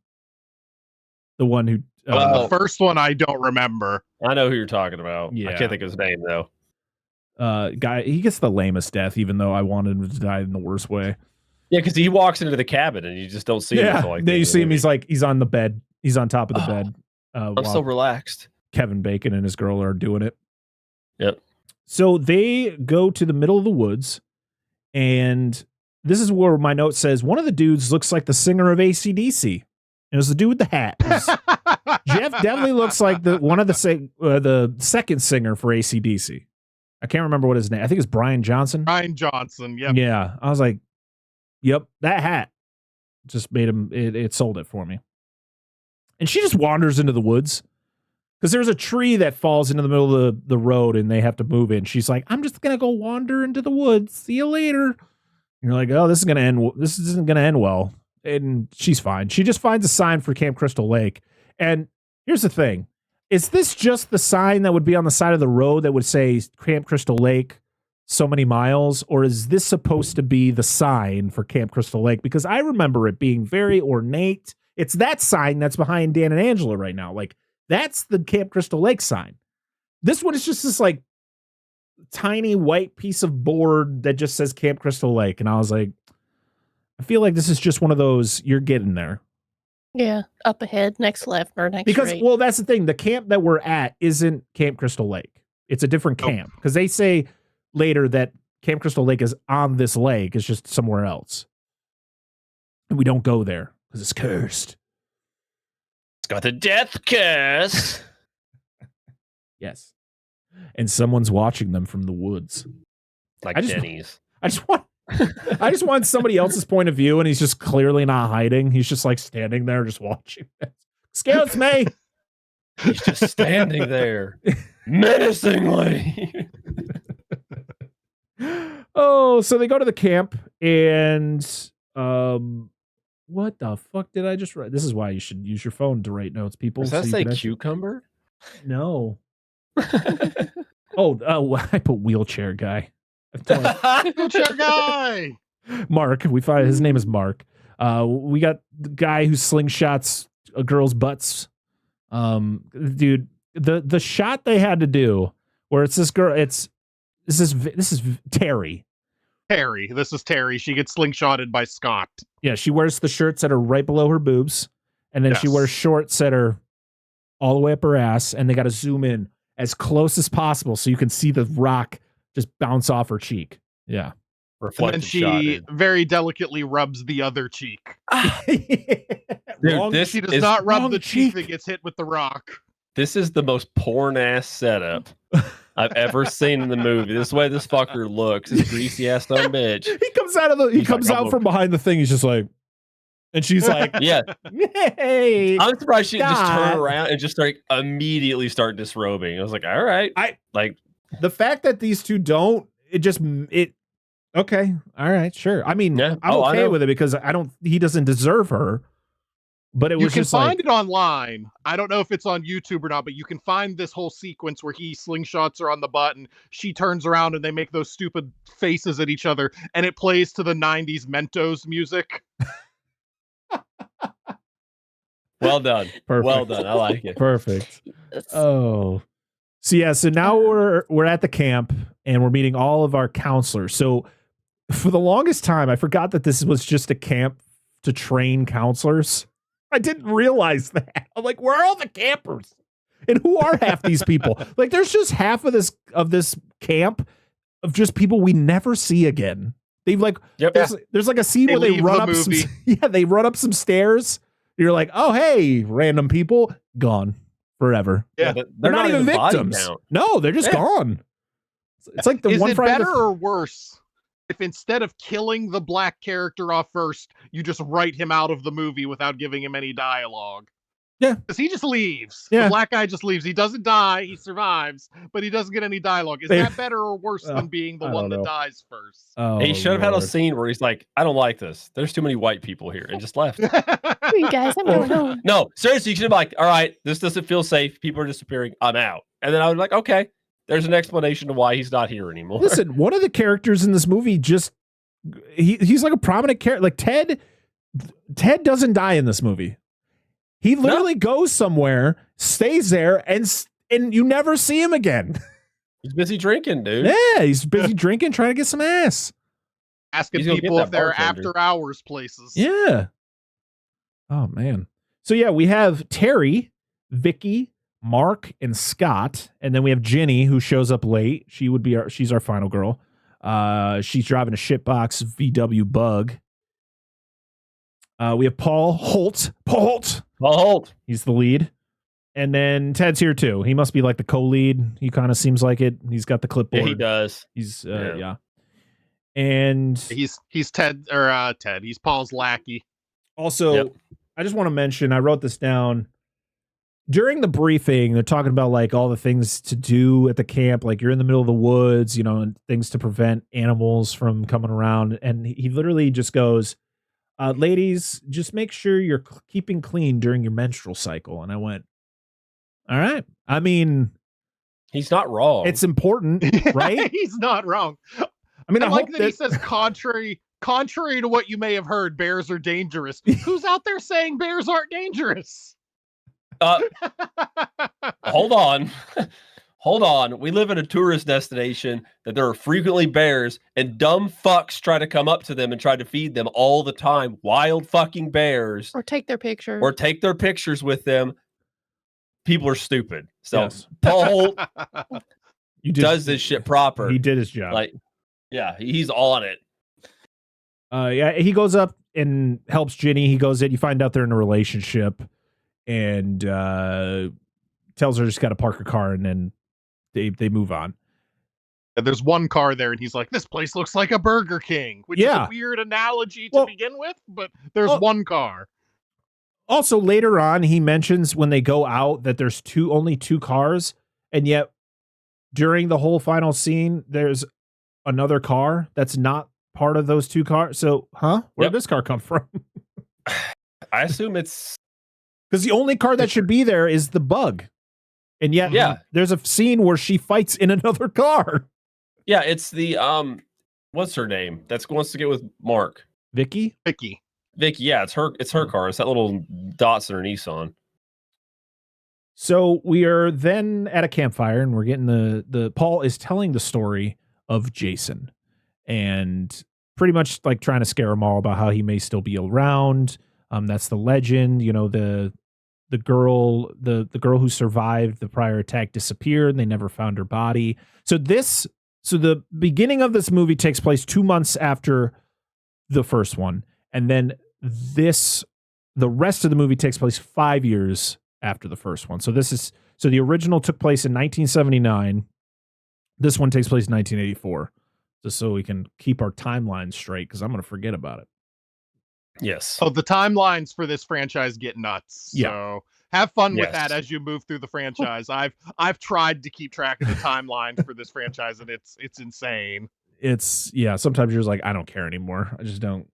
The one who... the first one, I don't remember. I know who you're talking about. Yeah. I can't think of his name, though. Guy, he gets the lamest death, even though I wanted him to die in the worst way. Yeah, because he walks into the cabin and you just don't see him. Yeah, then you see him. He's on the bed. He's on top of the bed. I'm so relaxed. Kevin Bacon and his girl are doing it. Yep. So they go to the middle of the woods, and this is where my note says one of the dudes looks like the singer of AC/DC. It was the dude with the hat. Jeff definitely looks like the second singer for AC/DC. I can't remember what his name. I think it's Brian Johnson. Brian Johnson. Yep. Yeah. I was like, yep, that hat just made him. It sold it for me. And she just wanders into the woods because there's a tree that falls into the middle of the road and they have to move in. She's like, I'm just gonna go wander into the woods. See you later. And you're like, oh, this isn't gonna end well. And she's fine. She just finds a sign for Camp Crystal Lake. And here's the thing. Is this just the sign that would be on the side of the road that would say Camp Crystal Lake so many miles? Or is this supposed to be the sign for Camp Crystal Lake? Because I remember it being very ornate. It's that sign that's behind Dan and Angela right now. Like, that's the Camp Crystal Lake sign. This one is just this like tiny white piece of board that just says Camp Crystal Lake. And I was like, I feel like this is just one of those, you're getting there. Yeah, up ahead, next left, or next right. Well, that's the thing. The camp that we're at isn't Camp Crystal Lake. It's a different camp. Because they say later that Camp Crystal Lake is on this lake. It's just somewhere else. And we don't go there because it's cursed. It's got the death curse. Yes. And someone's watching them from the woods. Like Denny's. I just want somebody else's point of view, and he's just clearly not hiding. He's just like standing there, just watching. Excuse me. He's just standing there, menacingly. Oh, so they go to the camp, and what the fuck did I just write? This is why you should use your phone to write notes, people. Does that say cucumber? No. Oh, I put wheelchair guy. Wheelchair guy. Mark. We find his name is Mark. We got the guy who slingshots a girl's butts. Dude, the shot they had to do where it's this girl. This is Terry. This is Terry. She gets slingshotted by Scott. Yeah, she wears the shirts that are right below her boobs, and then she wears shorts that are all the way up her ass, and they got to zoom in as close as possible so you can see the rock just bounce off her cheek. Yeah. And then she very delicately rubs the other cheek. Dude, she does not rub the cheek that gets hit with the rock. This is the most porn ass setup I've ever seen in the movie. This way this fucker looks, this greasy ass dumb bitch. He comes out from behind the thing. He's just like, and she's like, yeah. Hey, I'm surprised she didn't just turn God. around and just immediately start disrobing. I was like, all right. The fact that these two don't, okay, all right, sure. I mean, Yeah. I'm okay with it because he doesn't deserve her. But it was you can just find it online. I don't know if it's on YouTube or not, but you can find this whole sequence where he slingshots her on the butt and she turns around and they make those stupid faces at each other and it plays to the 90s Mentos music. Well done. Perfect. Well done. I like it. Perfect. Oh. So now we're at the camp and we're meeting all of our counselors. So for the longest time, I forgot that this was just a camp to train counselors. I didn't realize that. I'm like, where are all the campers? And who are half these people? Like, there's just half of this camp of just people we never see again. They've like, there's like a scene where they run up they run up some stairs. You're like, oh, hey, random people gone forever. Yeah, they're not even victims. No, they're just gone. It's like the Is one it Friday better or worse if instead of killing the black character off first, you just write him out of the movie without giving him any dialogue? Yeah. Because he just leaves. Yeah. The black guy just leaves. He doesn't die. He survives, but he doesn't get any dialogue. Is that better or worse than being the one that dies first? Oh, he should have had a scene where he's like, I don't like this. There's too many white people here, and just left. You guys, I'm going home. No, seriously, you should have been like, all right, this doesn't feel safe. People are disappearing. I'm out. And then I was like, okay, there's an explanation to why he's not here anymore. Listen, one of the characters in this movie he's like a prominent character. Like Ted doesn't die in this movie. He literally goes somewhere, stays there, and you never see him again. He's busy drinking, dude. Yeah, he's busy drinking, trying to get some ass. Asking people if they're after hours places. Yeah. Oh, man. So, yeah, we have Terry, Vicky, Mark, and Scott. And then we have Jenny, who shows up late. She's our final girl. She's driving a shitbox VW Bug. We have Paul Holt. He's the lead. And then Ted's here too. He must be like the co-lead. He kind of seems like it. He's got the clipboard. Yeah, he does. He's yeah. And he's Ted. He's Paul's lackey. Also, I just want to mention, I wrote this down. During the briefing, they're talking about like all the things to do at the camp. Like you're in the middle of the woods, and things to prevent animals from coming around. And he literally just goes, ladies, just make sure you're keeping clean during your menstrual cycle. And I went, all right. I mean, he's not wrong. It's important, right? He's not wrong. I mean, I like hope that he says contrary to what you may have heard, bears are dangerous. Who's out there saying bears aren't dangerous? Hold on. Hold on. We live in a tourist destination that there are frequently bears, and dumb fucks try to come up to them and try to feed them all the time. Wild fucking bears. Or take their picture. Or take their pictures with them. People are stupid. So Paul Holt does this shit proper. He did his job. Like, yeah, he's on it. Yeah, he goes up and helps Ginny. He goes in. You find out they're in a relationship, and tells her she's got to park her car, and then they move on. And there's one car there, and he's like, "This place looks like a Burger King," which is a weird analogy to begin with, but there's one car. Also, later on, he mentions when they go out that there's only two cars, and yet during the whole final scene, there's another car that's not part of those two cars. So, where'd this car come from? I assume it's because the only car that should be there is the Bug, and yet there's a scene where she fights in another car. Yeah, it's the what's her name? That's wants to get with Mark. Vicky. Yeah, it's her car. It's that little Datsun or Nissan. So we are then at a campfire, and we're getting the Paul is telling the story of Jason, and pretty much like trying to scare them all about how he may still be around. That's the legend. The girl who survived the prior attack disappeared, and they never found her body. So the beginning of this movie takes place 2 months after the first one, and then the rest of the movie takes place 5 years after the first one. So the original took place in 1979. This one takes place in 1984, just so we can keep our timeline straight, because I'm going to forget about it. Yes. So the timelines for this franchise get nuts. Yeah. So have fun with Yes. that as you move through the franchise. I've tried to keep track of the timelines for this franchise, and it's insane. It's sometimes you're just like, I don't care anymore. I don't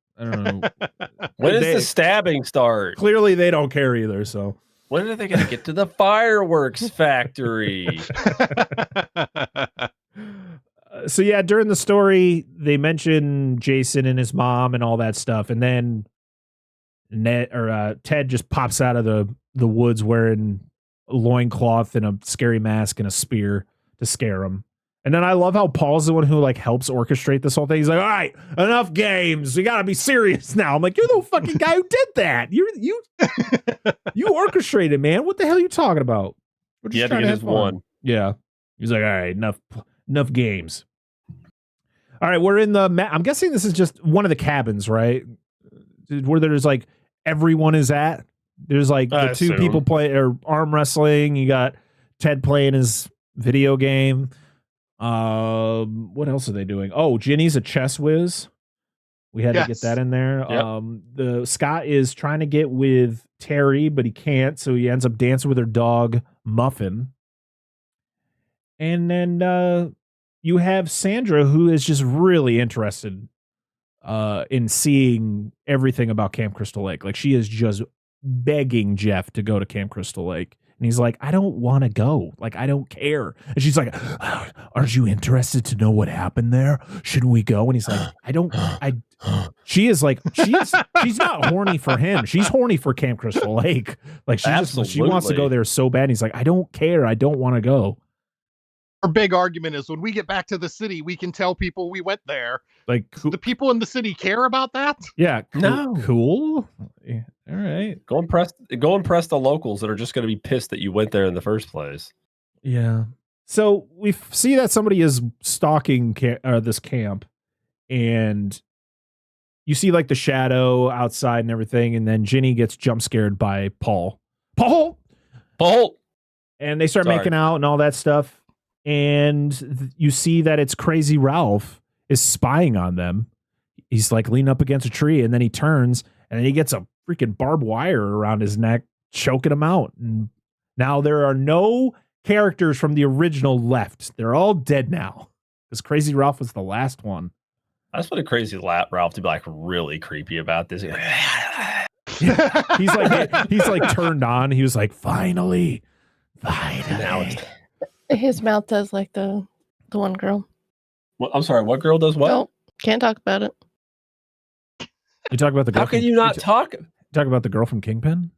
know. When does the stabbing start? Clearly they don't care either, so. When are they going to get to the fireworks factory? So yeah, during the story, they mention Jason and his mom and all that stuff, and then Ted just pops out of the woods wearing a loincloth and a scary mask and a spear to scare him. And then I love how Paul's the one who like helps orchestrate this whole thing. He's like, all right, enough games. We got to be serious now. I'm like, you're the fucking guy who did that. You orchestrated, man. What the hell are you talking about? We're just Yeah, trying to to get have his fun. one. Yeah. He's like, all right, enough games. All right, we're in the I'm guessing this is just one of the cabins, right? Where there's like everyone is at. There's like the two people playing or arm wrestling. You got Ted playing his video game. What else are they doing? Oh, Ginny's a chess whiz. We had to get that in there. Yep. The Scott is trying to get with Terry, but he can't, so he ends up dancing with her dog Muffin. And then you have Sandra, who is just really interested in seeing everything about Camp Crystal Lake. Like, she is just begging Jeff to go to Camp Crystal Lake. And he's like, I don't want to go. Like, I don't care. And she's like, aren't you interested to know what happened there? Shouldn't we go? And he's like, she is like, she's not horny for him. She's horny for Camp Crystal Lake. Like, she wants to go there so bad. And he's like, I don't care. I don't want to go. Our big argument is when we get back to the city, we can tell people we went there. Like, the people in the city care about that? Yeah. No. Cool. Yeah, all right. Go impress the locals that are just going to be pissed that you went there in the first place. Yeah. So we see that somebody is stalking this camp, and you see like the shadow outside and everything, and then Ginny gets jump scared by Paul. And they start making out and all that stuff. And you see that it's Crazy Ralph is spying on them. He's like leaning up against a tree, and then he turns, and then he gets a freaking barbed wire around his neck, choking him out. And now there are no characters from the original left. They're all dead now, because Crazy Ralph was the last one. I just want a Crazy Ralph to be like really creepy about this. He's like turned on. He was like, finally. Now his mouth does like the one girl. Well, I'm sorry, what girl does what? Oh, can't talk about it. You talk about the girl. How can you not talk? Talk about the girl from Kingpin?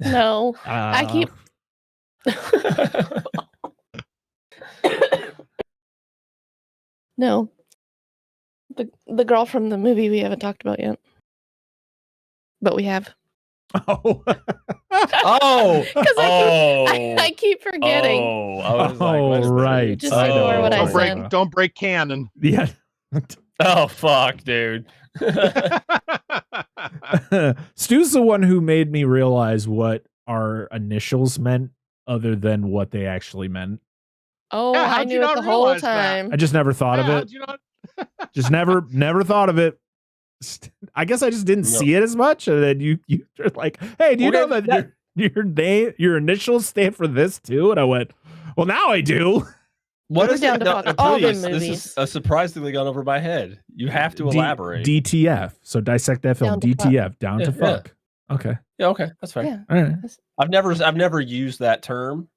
No, I keep. No, the girl from the movie we haven't talked about yet, but we have. Oh, Because I keep forgetting. I was like, right. Just ignore what I said. Don't break canon. Yeah. Oh fuck, dude. Stu's the one who made me realize what our initials meant, other than what they actually meant. Oh, Yeah, I how'd you knew it not the whole realize that? time. I just never thought of it. Just never thought of it. I guess I just didn't see it as much. And then you're like, hey, do you know that your initials stand for this too? And I went, well, now I do. What We're is down it? to fuck all Please, them this movies. is surprisingly gone over my head. You have to elaborate. DTF. So dissect that film. Down to DTF. Down to Yeah. fuck. Okay. Yeah, okay, that's fair. Yeah. All right. I've never used that term.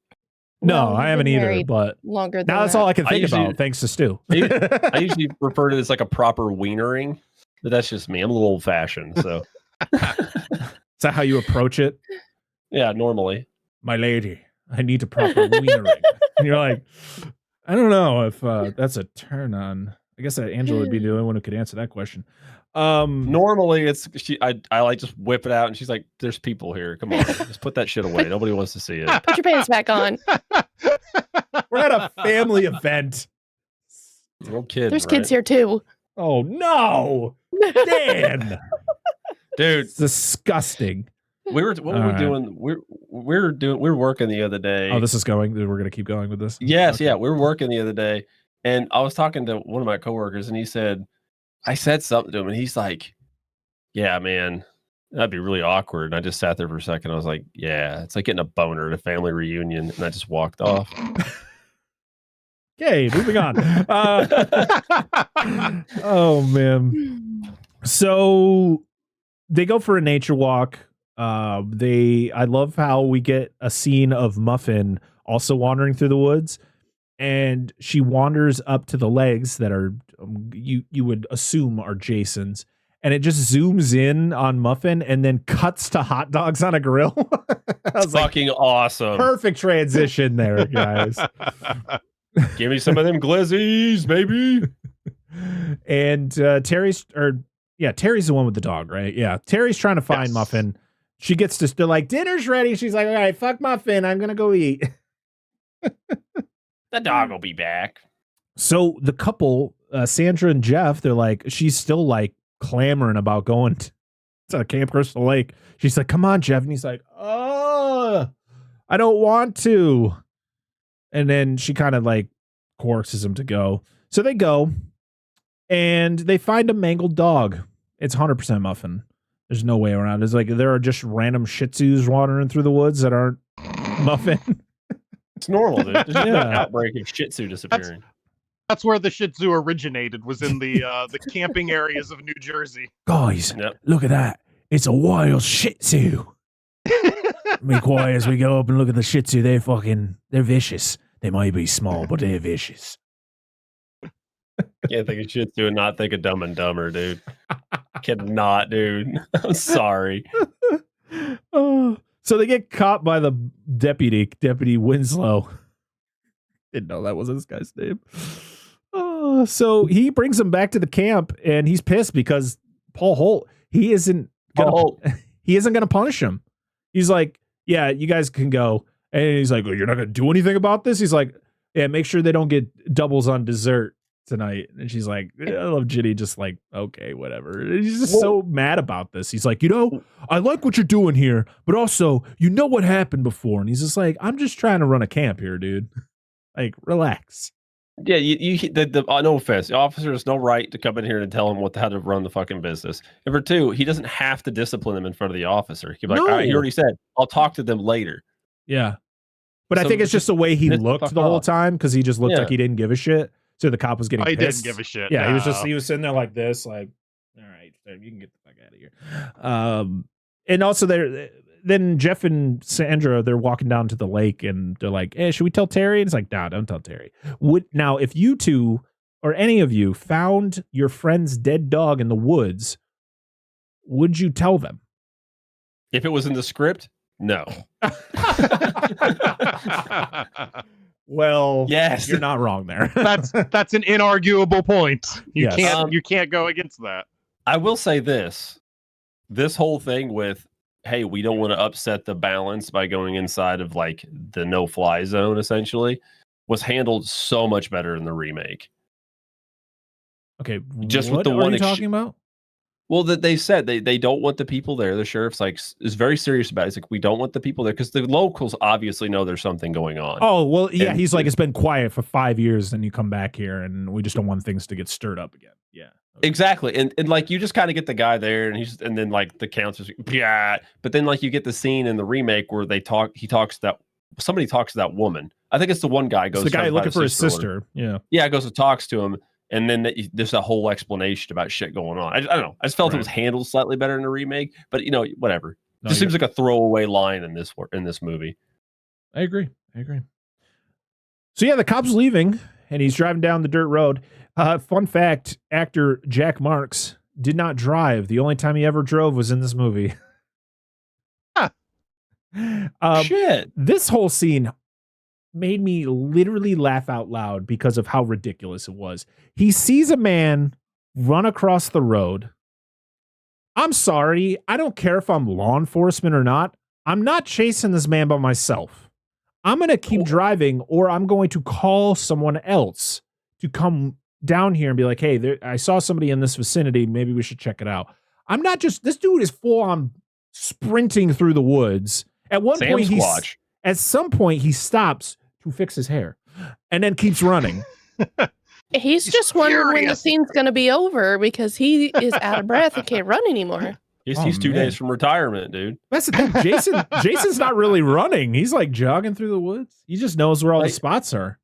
No, Well, I you've haven't been either. married But longer than now that's that. all I can I think usually- about. Thanks to Stu. I usually refer to it as like a proper wienering, but that's just me. I'm a little old fashioned, so Is that how you approach it? yeah. Normally, My lady, I need a proper wienering. And you're like, I don't know if that's a turn on. I guess that Angela would be the only one who could answer that question. normally it's I like just whip it out, and she's like, "There's people here. Come on, just put that shit away. Nobody wants to see it." Put your pants back on. We're at a family event. Little kid. There's kids here too. Oh no, Dan, dude. it's disgusting. What were we doing? We were working the other day. Oh, this is going. We're gonna keep going with this. Yes, okay. Yeah, we were working the other day, and I was talking to one of my coworkers, and I said something to him, and he's like, "Yeah, man, that'd be really awkward." And I just sat there for a second. I was like, "Yeah, it's like getting a boner at a family reunion," and I just walked off. Okay, moving on. Oh man. So they go for a nature walk. I love how we get a scene of Muffin also wandering through the woods, and she wanders up to the legs that are you would assume are Jason's, and it just zooms in on Muffin and then cuts to hot dogs on a grill. That's fucking awesome. Perfect transition there, guys. Give me some of them glizzies, baby. And Terry's the one with the dog, right? Yeah, Terry's trying to find Muffin. She gets to, they're like, dinner's ready. She's like, all right, fuck Muffin. I'm going to go eat. The dog will be back. So the couple, Sandra and Jeff, they're like, she's still like clamoring about going to Camp Crystal Lake. She's like, come on, Jeff. And he's like, oh, I don't want to. And then she kind of like coaxes him to go. So they go and they find a mangled dog. It's 100% Muffin. There's no way around it. It's like there are just random Shih Tzus wandering through the woods that aren't Muffin. It's normal, dude. There's an outbreak of Shih Tzu disappearing. That's where the Shih Tzu originated, was in the camping areas of New Jersey. Guys, Look at that. It's a wild Shih Tzu. Be quiet as we go up and look at the Shih Tzu. They're vicious. They might be small, but they're vicious. Can't think of Shih Tzu and not think of Dumb and Dumber, dude. Cannot, dude. I'm sorry. So they get caught by the Deputy Winslow. Didn't know that was this guy's name. So he brings them back to the camp, and he's pissed because Paul Holt, he isn't gonna punish him. He's like, yeah, you guys can go. And he's like, well, you're not gonna do anything about this? He's like, yeah, make sure they don't get doubles on dessert tonight. And she's like, I love Ginny, just like, okay, whatever. And he's just so mad about this. He's like, I like what you're doing here, but also, what happened before. And he's just like, I'm just trying to run a camp here, dude. Like, relax. Yeah, no offense. The officer has no right to come in here and tell him how to run the fucking business. And for two, he doesn't have to discipline them in front of the officer. He can be like, all right, you already said, I'll talk to them later. Yeah. But I think it's just the way he looked the whole time, because he just looked like he didn't give a shit. So the cop was getting pissed. He didn't give a shit. Yeah, no. he was sitting there like this, like, all right, you can get the fuck out of here. And also then Jeff and Sandra, they're walking down to the lake, and they're like, hey, should we tell Terry? And it's like, nah, don't tell Terry. Now, if you two or any of you found your friend's dead dog in the woods, would you tell them? If it was in the script, no. Well, yes, you're not wrong there. That's an inarguable point. You can't go against that. I will say this whole thing with, hey, we don't want to upset the balance by going inside of like the no-fly zone, essentially, was handled so much better in the remake. Okay, just what with the are one you talking about? Well, that they said they don't want the people there. The sheriff's like is very serious about it. It's like, we don't want the people there because the locals obviously know there's something going on. Oh, well, yeah, he's like, it's been quiet for 5 years, and you come back here, and we just don't want things to get stirred up again. Yeah. Okay. Exactly. And like you just kind of get the guy there, and then like the counselor's yeah. But then like you get the scene in the remake where somebody talks to that woman. I think it's the one guy goes. It's the guy looking for his sister. Yeah. Yeah, goes and talks to him. And then there's a whole explanation about shit going on. I don't know. I just felt it was handled slightly better in the remake, but whatever. No, just seems like a throwaway line in this movie. I agree. So yeah, the cop's leaving, and he's driving down the dirt road. Fun fact: actor Jack Marks did not drive. The only time he ever drove was in this movie. Shit. This whole scene made me literally laugh out loud because of how ridiculous it was. He sees a man run across the road. I'm sorry. I don't care if I'm law enforcement or not. I'm not chasing this man by myself. I'm going to keep driving, or I'm going to call someone else to come down here and be like, hey, I saw somebody in this vicinity. Maybe we should check it out. I'm not just, this dude is full on sprinting through the woods. At one Sam point, Squatch. at some point, he stops to fix his hair and then keeps running. He's just wondering when the furious. scene's going to be over because he is out of breath and can't run anymore. He's 2 days from retirement, dude. That's the thing. Jason's not really running. He's like jogging through the woods. He just knows where all the spots are.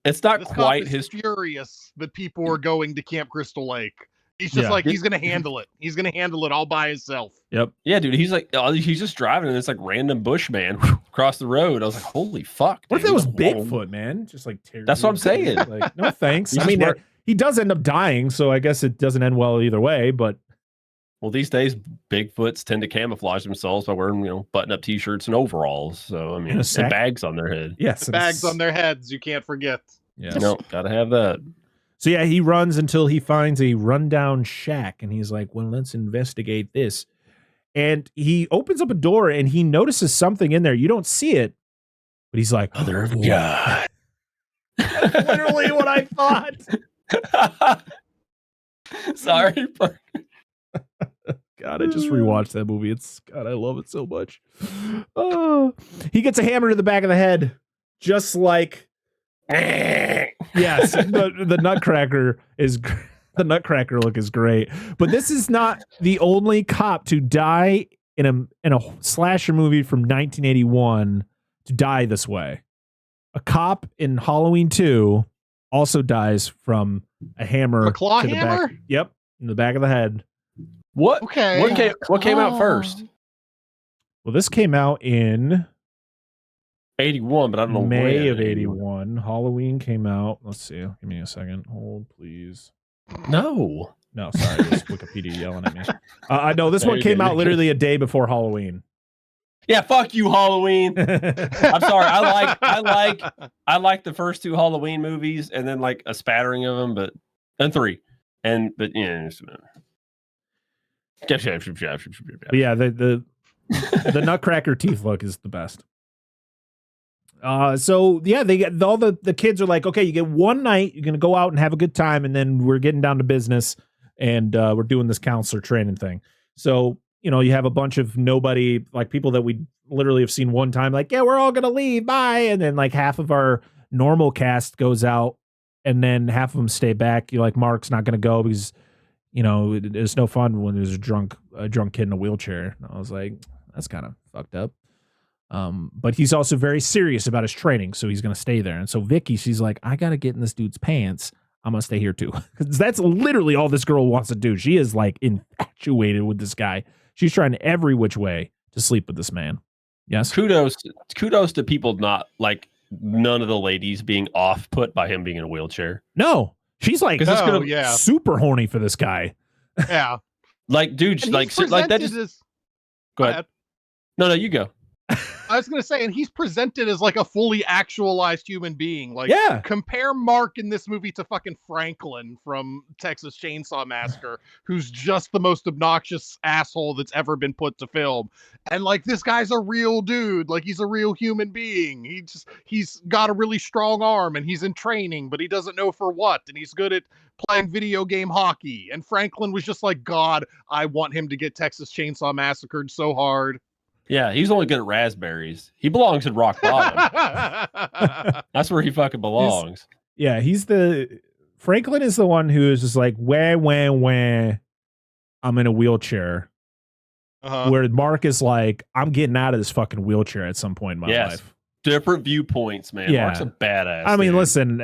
It's not This cop quite is his. furious that people are going to Camp Crystal Lake. He's just like, he's gonna handle it. He's gonna handle it all by himself. Yep. Yeah, dude. He's like, he's just driving, and it's like random bushman across the road. I was like, holy fuck. What if dude. that was Bigfoot, man? Just like That's what I'm saying. Like, no thanks. He's I mean, just he does end up dying, so I guess it doesn't end well either way. But well, these days Bigfoots tend to camouflage themselves by wearing, button-up t-shirts and overalls. So I mean, and bags on their head. yes, Bags on their heads, you can't forget. Yeah. No, gotta have that. So yeah, he runs until he finds a rundown shack, and he's like, "Well, let's investigate this." And he opens up a door, and he notices something in there. You don't see it, but he's like, Mother of God. Literally what I thought. Sorry. God, I just rewatched that movie. God, I love it so much. Oh, he gets a hammer to the back of the head, just like. Yes, the Nutcracker the Nutcracker look is great, but this is not the only cop to die in a slasher movie from 1981 to die this way. A cop in Halloween 2 also dies from a hammer. A claw to the hammer? back. Yep, in the back of the head. What? Okay. What came out first? Well, this came out in 81, but I don't know May when. of 81. Halloween came out. Let's see. Give me a second. Hold, please. No. No, sorry. It was Wikipedia yelling at me. I know this one came out literally a day before Halloween. Yeah, fuck you, Halloween. I'm sorry. I like the first 2 Halloween movies, and then like a spattering of them, and 3, but yeah. But yeah, the Nutcracker teeth look is the best. So yeah, they get all the kids are like, okay, you get one night, you're gonna go out and have a good time, and then we're getting down to business, and we're doing this counselor training thing. So you have a bunch of nobody, like people that we literally have seen one time, like, yeah, we're all gonna leave, bye, and then like half of our normal cast goes out, and then half of them stay back. Like Mark's not gonna go because it's no fun when there's a drunk kid in a wheelchair. And I was like, that's kind of fucked up. But he's also very serious about his training, so he's going to stay there. And so Vicky, she's like, I got to get in this dude's pants. I'm going to stay here too. Because that's literally all this girl wants to do. She is like infatuated with this guy. She's trying every which way to sleep with this man. Yes. Kudos to people not like none of the ladies being off put by him being in a wheelchair. No, she's like super horny for this guy. Yeah. Like, dude, like that just. Go ahead. No, you go. I was going to say, and he's presented as like a fully actualized human being. Like, yeah. Compare Mark in this movie to fucking Franklin from Texas Chainsaw Massacre, who's just the most obnoxious asshole that's ever been put to film. And like, this guy's a real dude. Like, he's a real human being. He's got a really strong arm, and he's in training, but he doesn't know for what. And he's good at playing video game hockey. And Franklin was just like, God, I want him to get Texas Chainsaw Massacred so hard. Yeah, he's only good at raspberries. He belongs at rock bottom. That's where he fucking belongs. Franklin is the one who is just like, wah, I'm in a wheelchair. Where Mark is like, I'm getting out of this fucking wheelchair at some point in my life. Different viewpoints, man. Yeah. Mark's a badass. I mean, dude. listen,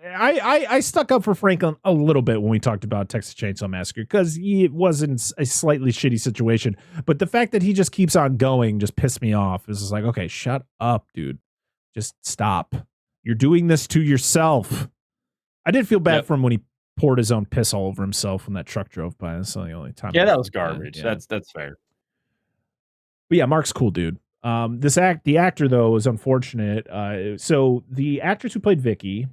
I stuck up for Franklin a little bit when we talked about Texas Chainsaw Massacre because it wasn't a slightly shitty situation. But the fact that he just keeps on going just pissed me off. It's just like, okay, shut up, dude. Just stop. You're doing this to yourself. I did feel bad for him when he poured his own piss all over himself when that truck drove by. That's the only time. Yeah, that was garbage. Yeah. That's fair. But yeah, Mark's cool, dude. The actor though was unfortunate. So the actress who played Vicky,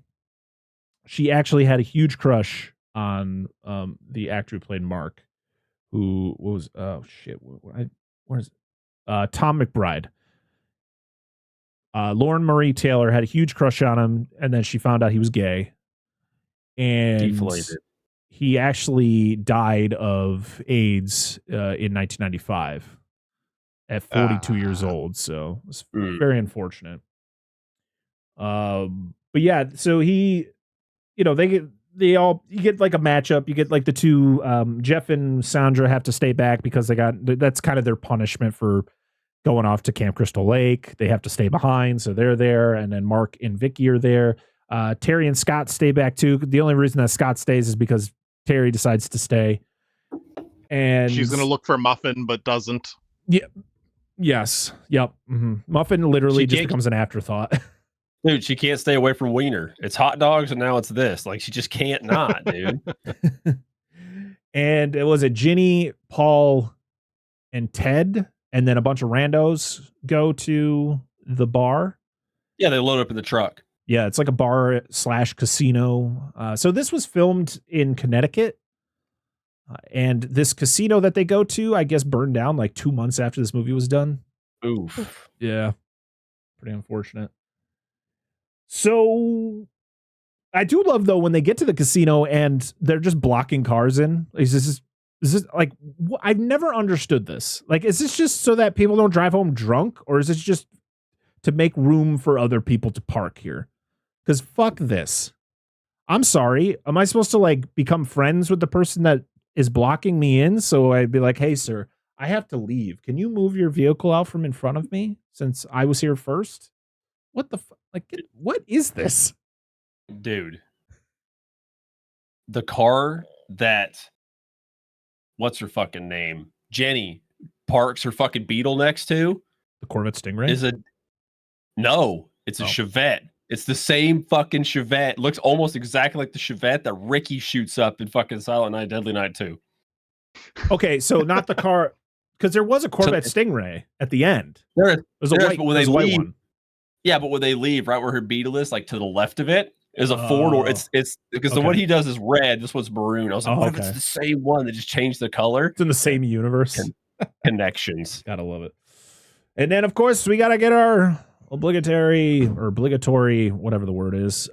she actually had a huge crush on the actor who played Mark, who was Tom McBride. Lauren Marie Taylor had a huge crush on him, and then she found out he was gay, and deflated. He actually died of AIDS in 1995. at 42 years old. So it's very unfortunate. But yeah, so he, you get like a matchup. You get like the two, Jeff and Sandra have to stay back because that's kind of their punishment for going off to Camp Crystal Lake. They have to stay behind. So they're there. And then Mark and Vicky are there. Terry and Scott stay back too. The only reason that Scott stays is because Terry decides to stay. And she's going to look for Muffin, but doesn't. Yeah. Yes. Yep. Mm-hmm. Muffin literally just becomes an afterthought. Dude, she can't stay away from Wiener. It's hot dogs, and now it's this. Like, she just can't not, dude. And it was Ginny, Paul, and Ted, and then a bunch of randos go to the bar. Yeah, they load up in the truck. Yeah, it's like a bar / casino. So this was filmed in Connecticut. And this casino that they go to, I guess, burned down like 2 months after this movie was done. Oof. Yeah. Pretty unfortunate. So I do love, though, when they get to the casino and they're just blocking cars in. Is this like, I've never understood this. Like, is this just so that people don't drive home drunk? Or is this just to make room for other people to park here? Because fuck this. I'm sorry. Am I supposed to like become friends with the person that is blocking me in? So I'd be like, hey, sir, I have to leave. Can you move your vehicle out from in front of me since I was here first? What the fuck? Like, what is this? Dude. The car that, what's her fucking name? Jenny parks her fucking Beetle next to. The Corvette Stingray? It's a Chevette. It's the same fucking Chevette. Looks almost exactly like the Chevette that Ricky shoots up in fucking Silent Night, Deadly Night 2. Okay, so not the car, because there was a Corvette Stingray at the end. There's a white one. Yeah, but when they leave, right where her Beetle is, like to the left of it, is a four-door. It's because the one he does is red. This one's maroon. I was like, what if it's the same one? They just changed the color. It's in the same universe. Connections. Gotta love it. And then, of course, we gotta get our obligatory, whatever the word is,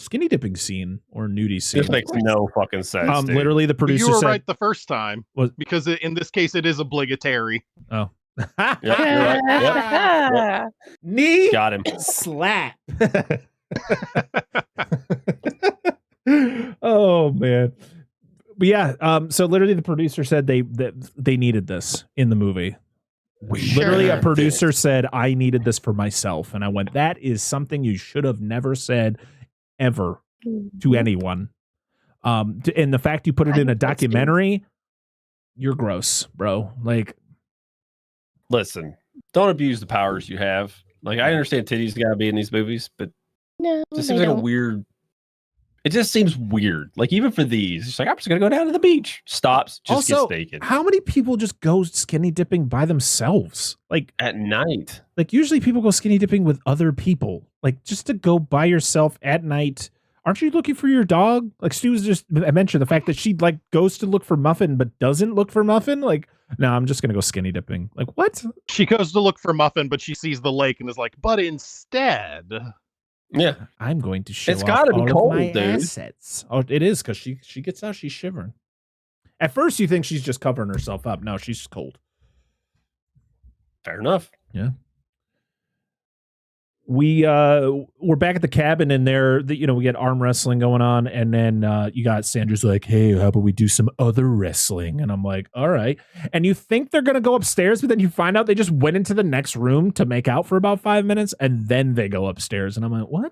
skinny dipping scene or nudie scene. This makes no fucking sense. Literally, the producer you were said, right the first time because in this case it is obligatory. Oh. Yep, you're right. Yep. Knee got him. Slap. Oh man. But yeah, so literally the producer said they needed this in the movie. Literally a producer said, I needed this for myself. And I went, that is something you should have never said ever to anyone. And the fact you put it in a documentary, you're gross, bro. Like, listen, don't abuse the powers you have. Like, I understand titties gotta be in these movies, but no, it just seems like a weird. It just seems weird. Like, even for these, it's like, I'm just gonna go down to the beach. Stops, just also, gets naked. How many people just go skinny dipping by themselves? Like at night. Like, usually people go skinny dipping with other people. Like, just to go by yourself at night. Aren't you looking for your dog? Like, Stu's just mentioned the fact that she like goes to look for Muffin but doesn't look for Muffin. Like, no, I'm just gonna go skinny dipping. Like, what? She goes to look for Muffin, but she sees the lake and is like, but instead, yeah, I'm going to show it's gotta off be all cold, of my dude. assets. Oh, it is, because she gets out, she's shivering. At first, you think she's just covering herself up. No, she's cold. Fair enough. Yeah. We're back at the cabin, and we get arm wrestling going on, and then you got Sandra's like, hey, how about we do some other wrestling? And I'm like, all right. And you think they're gonna go upstairs, but then you find out they just went into the next room to make out for about 5 minutes, and then they go upstairs. And I'm like, what?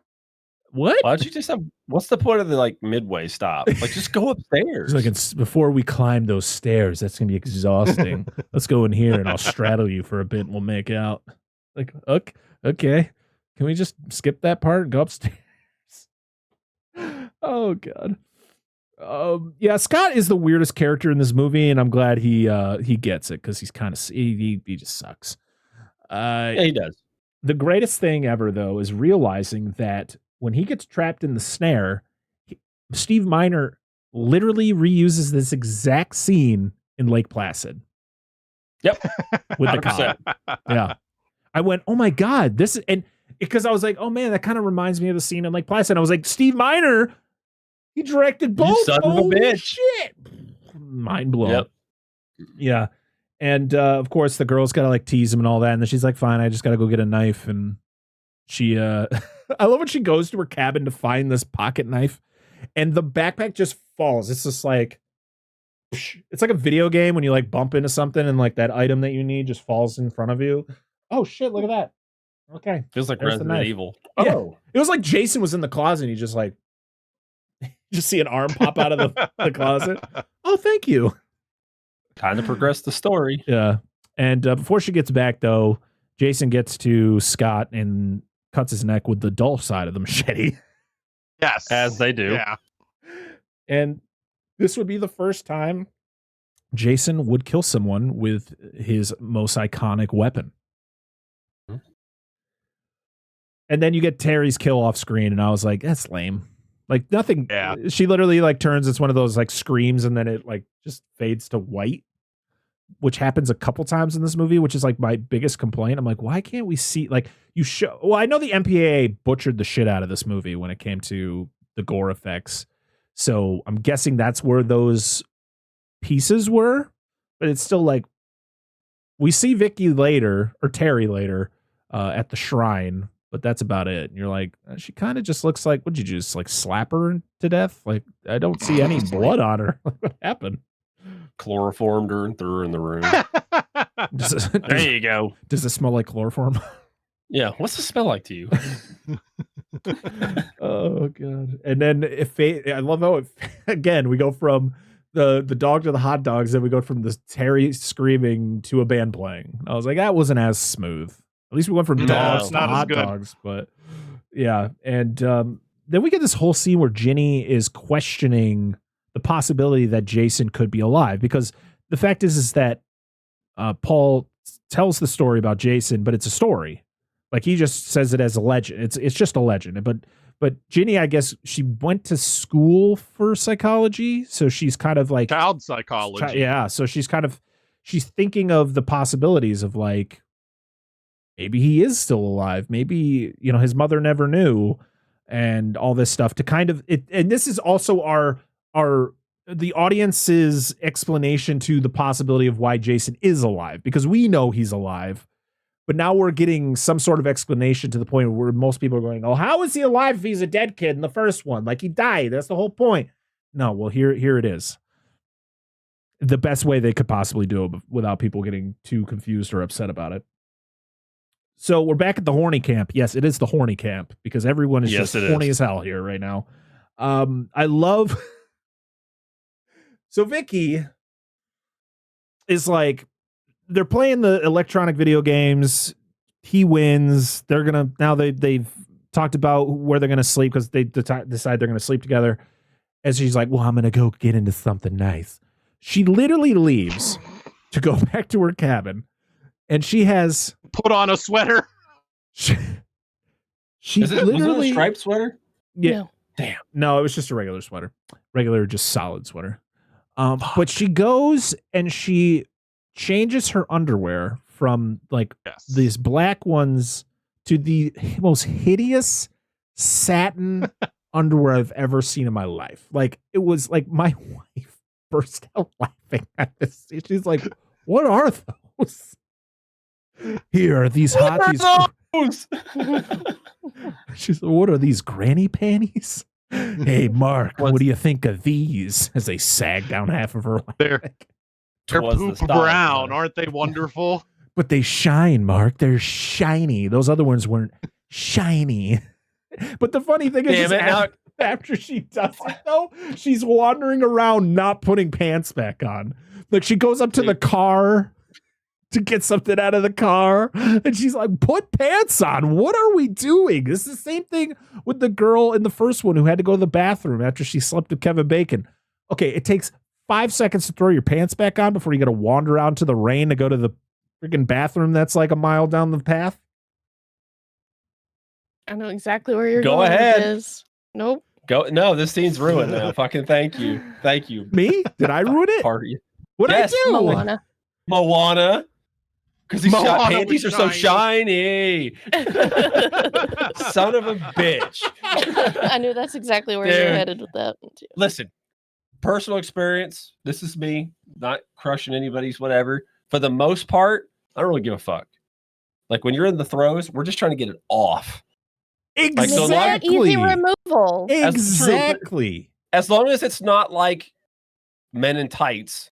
Why don't you just have? What's the point of the like midway stop? Like, just go upstairs. Like, before we climb those stairs, that's gonna be exhausting. Let's go in here, and I'll straddle you for a bit, and we'll make out. Like, okay. Can we just skip that part and go upstairs? Oh God. Yeah, Scott is the weirdest character in this movie, and I'm glad he gets it, because he's kind of he just sucks. Yeah, he does. The greatest thing ever, though, is realizing that when he gets trapped in the snare, Steve Miner literally reuses this exact scene in Lake Placid. Yep. With the cop. Yeah. I went, oh my God, this is, and because I was like, oh man, that kind of reminds me of the scene in Lake Placid. And I was like, Steve Miner, he directed both. You son of a bitch. Shit. Mind blown. Yep. Yeah. And of course, the girl's got to like tease him and all that. And then she's like, fine, I just got to go get a knife. And she, I love when she goes to her cabin to find this pocket knife. And the backpack just falls. It's just like, it's like a video game when you like bump into something and like that item that you need just falls in front of you. Oh, shit, look at that. Okay. Feels like There's the Resident knife. Evil. Yeah. Oh. It was like Jason was in the closet and he just like, just see an arm pop out of the closet. Oh, thank you. Time to progress the story. Yeah. And before she gets back, though, Jason gets to Scott and cuts his neck with the dull side of the machete. Yes. As they do. Yeah. And this would be the first time Jason would kill someone with his most iconic weapon. And then you get Terry's kill off screen, and I was like, that's lame. Like, nothing. Yeah. She literally, like, turns, it's one of those, like, screams, and then it, like, just fades to white, which happens a couple times in this movie, which is, like, my biggest complaint. I'm like, why can't we see, like, you show, well, I know the MPAA butchered the shit out of this movie when it came to the gore effects. So I'm guessing that's where those pieces were, but it's still, like, we see Vicky later, or Terry later, at the shrine, but that's about it. And you're like, she kind of just looks like, would you just like slap her to death? Like, I don't see any blood on her. What happened? Chloroformed her and threw her in the room. There you go. Does it smell like chloroform? Yeah. What's the smell like to you? Oh god. And then I love how again we go from the dog to the hot dogs, and we go from the Terry screaming to a band playing. I was like, that wasn't as smooth. At least we went from dogs to not as hot good. dogs, but yeah. And then we get this whole scene where Ginny is questioning the possibility that Jason could be alive, because the fact is that Paul tells the story about Jason, but it's a story. Like, he just says it as a legend. It's just a legend. But Ginny, I guess she went to school for psychology, so she's kind of like Child psychology. Yeah, so she's thinking of the possibilities of like, maybe he is still alive. Maybe, you know, his mother never knew, and all this stuff to kind of it. And this is also the audience's explanation to the possibility of why Jason is alive, because we know he's alive, but now we're getting some sort of explanation to the point where most people are going, oh, how is he alive if he's a dead kid in the first one? Like, he died. That's the whole point. No, well, here it is. The best way they could possibly do it without people getting too confused or upset about it. So we're back at the horny camp. Yes, it is the horny camp, because everyone is just horny as hell here right now. I love. So Vicky is like, they're playing the electronic video games. He wins. They're gonna now they've talked about where they're gonna sleep, because they decide they're gonna sleep together. And she's like, well, I'm gonna go get into something nice. She literally leaves to go back to her cabin. And she has put on a sweater. She was it a striped sweater? Yeah. No. Damn. No, it was just a regular sweater. Regular, just solid sweater. But she goes and she changes her underwear from like these black ones to the most hideous satin underwear I've ever seen in my life. Like, it was like my wife burst out laughing at this. She's like, what are those? Here are these She's like, what are these granny panties? Hey, Mark, what do you think of these? As they sag down half of her They're poop brown, aren't they wonderful? But they shine, Mark. They're shiny. Those other ones weren't shiny. But the funny thing is, after she does it, though, she's wandering around not putting pants back on. Like, she goes up to the car to get something out of the car, and she's like, put pants on. What are we doing? This is the same thing with the girl in the first one who had to go to the bathroom after she slept with Kevin Bacon. Okay, it takes 5 seconds to throw your pants back on before you got to wander out into the rain to go to the freaking bathroom that's like a mile down the path. I know exactly where you're going. Go ahead. With this. Nope. No, this scene's ruined now. Fucking thank you. Me? Did I ruin it? What did I do? Moana. Because these panties are so shiny. Son of a bitch. I knew that's exactly where you're headed with that one, too. Listen, personal experience. This is me, not crushing anybody's whatever. for the most part, I don't really give a fuck. Like when you're in the throes, we're just trying to get it off. Exactly. Easy removal. Exactly. As long as it's not like Men in Tights,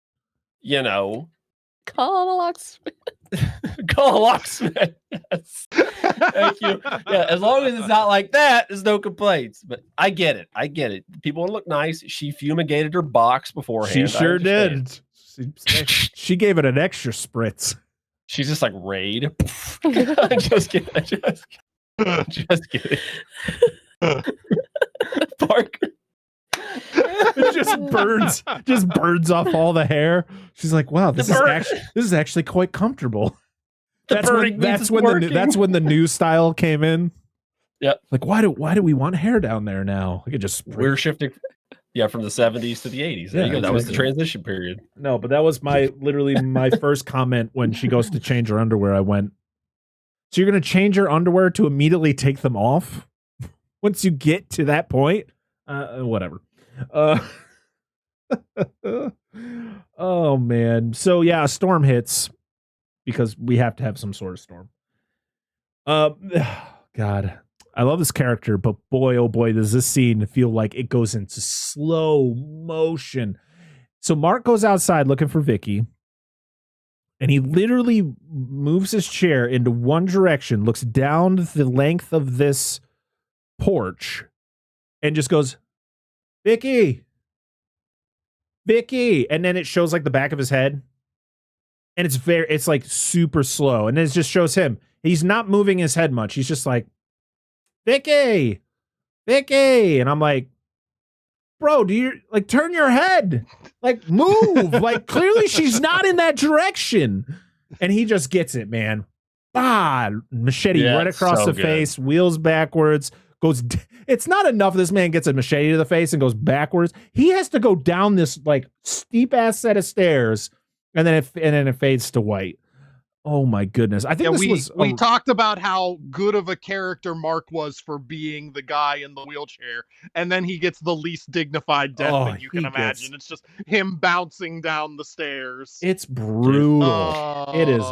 you know. Call a locksmith. Call a locksmith. Yes. Thank you. Yeah, as long as it's not like that, there's no complaints. But I get it. People want to look nice. She fumigated her box beforehand. She sure did. She gave it an extra spritz. She's just like Raid. Just kidding. Just kidding. Parker. It just burns off all the hair. She's like, wow, this is actually quite comfortable. That's when the new style came in. Yep. Like, why do we want hair down there now? We could just we're shifting from the 70s to the 80s. There you go. That was the transition period. No, but that was literally my first comment when she goes to change her underwear. I went, so you're gonna change your underwear to immediately take them off once you get to that point? Whatever. Oh man. So yeah, a storm hits because we have to have some sort of storm. God, I love this character, but boy, oh boy, does this scene feel like it goes into slow motion. So Mark goes outside looking for Vicky, and he literally moves his chair into one direction, looks down the length of this porch, and just goes, Vicky. And then it shows like the back of his head. And it's like super slow. And then it just shows him. He's not moving his head much. He's just like, Vicky. And I'm like, bro, do you like turn your head? Like move. Like clearly she's not in that direction. And he just gets it, man. Machete right across the face, wheels backwards. It's not enough this man gets a machete to the face and goes backwards. He has to go down this like steep ass set of stairs, and then it fades to white. Oh my goodness. I think we talked about how good of a character Mark was for being the guy in the wheelchair, and then he gets the least dignified death that you can imagine. It's just him bouncing down the stairs. It's brutal. It is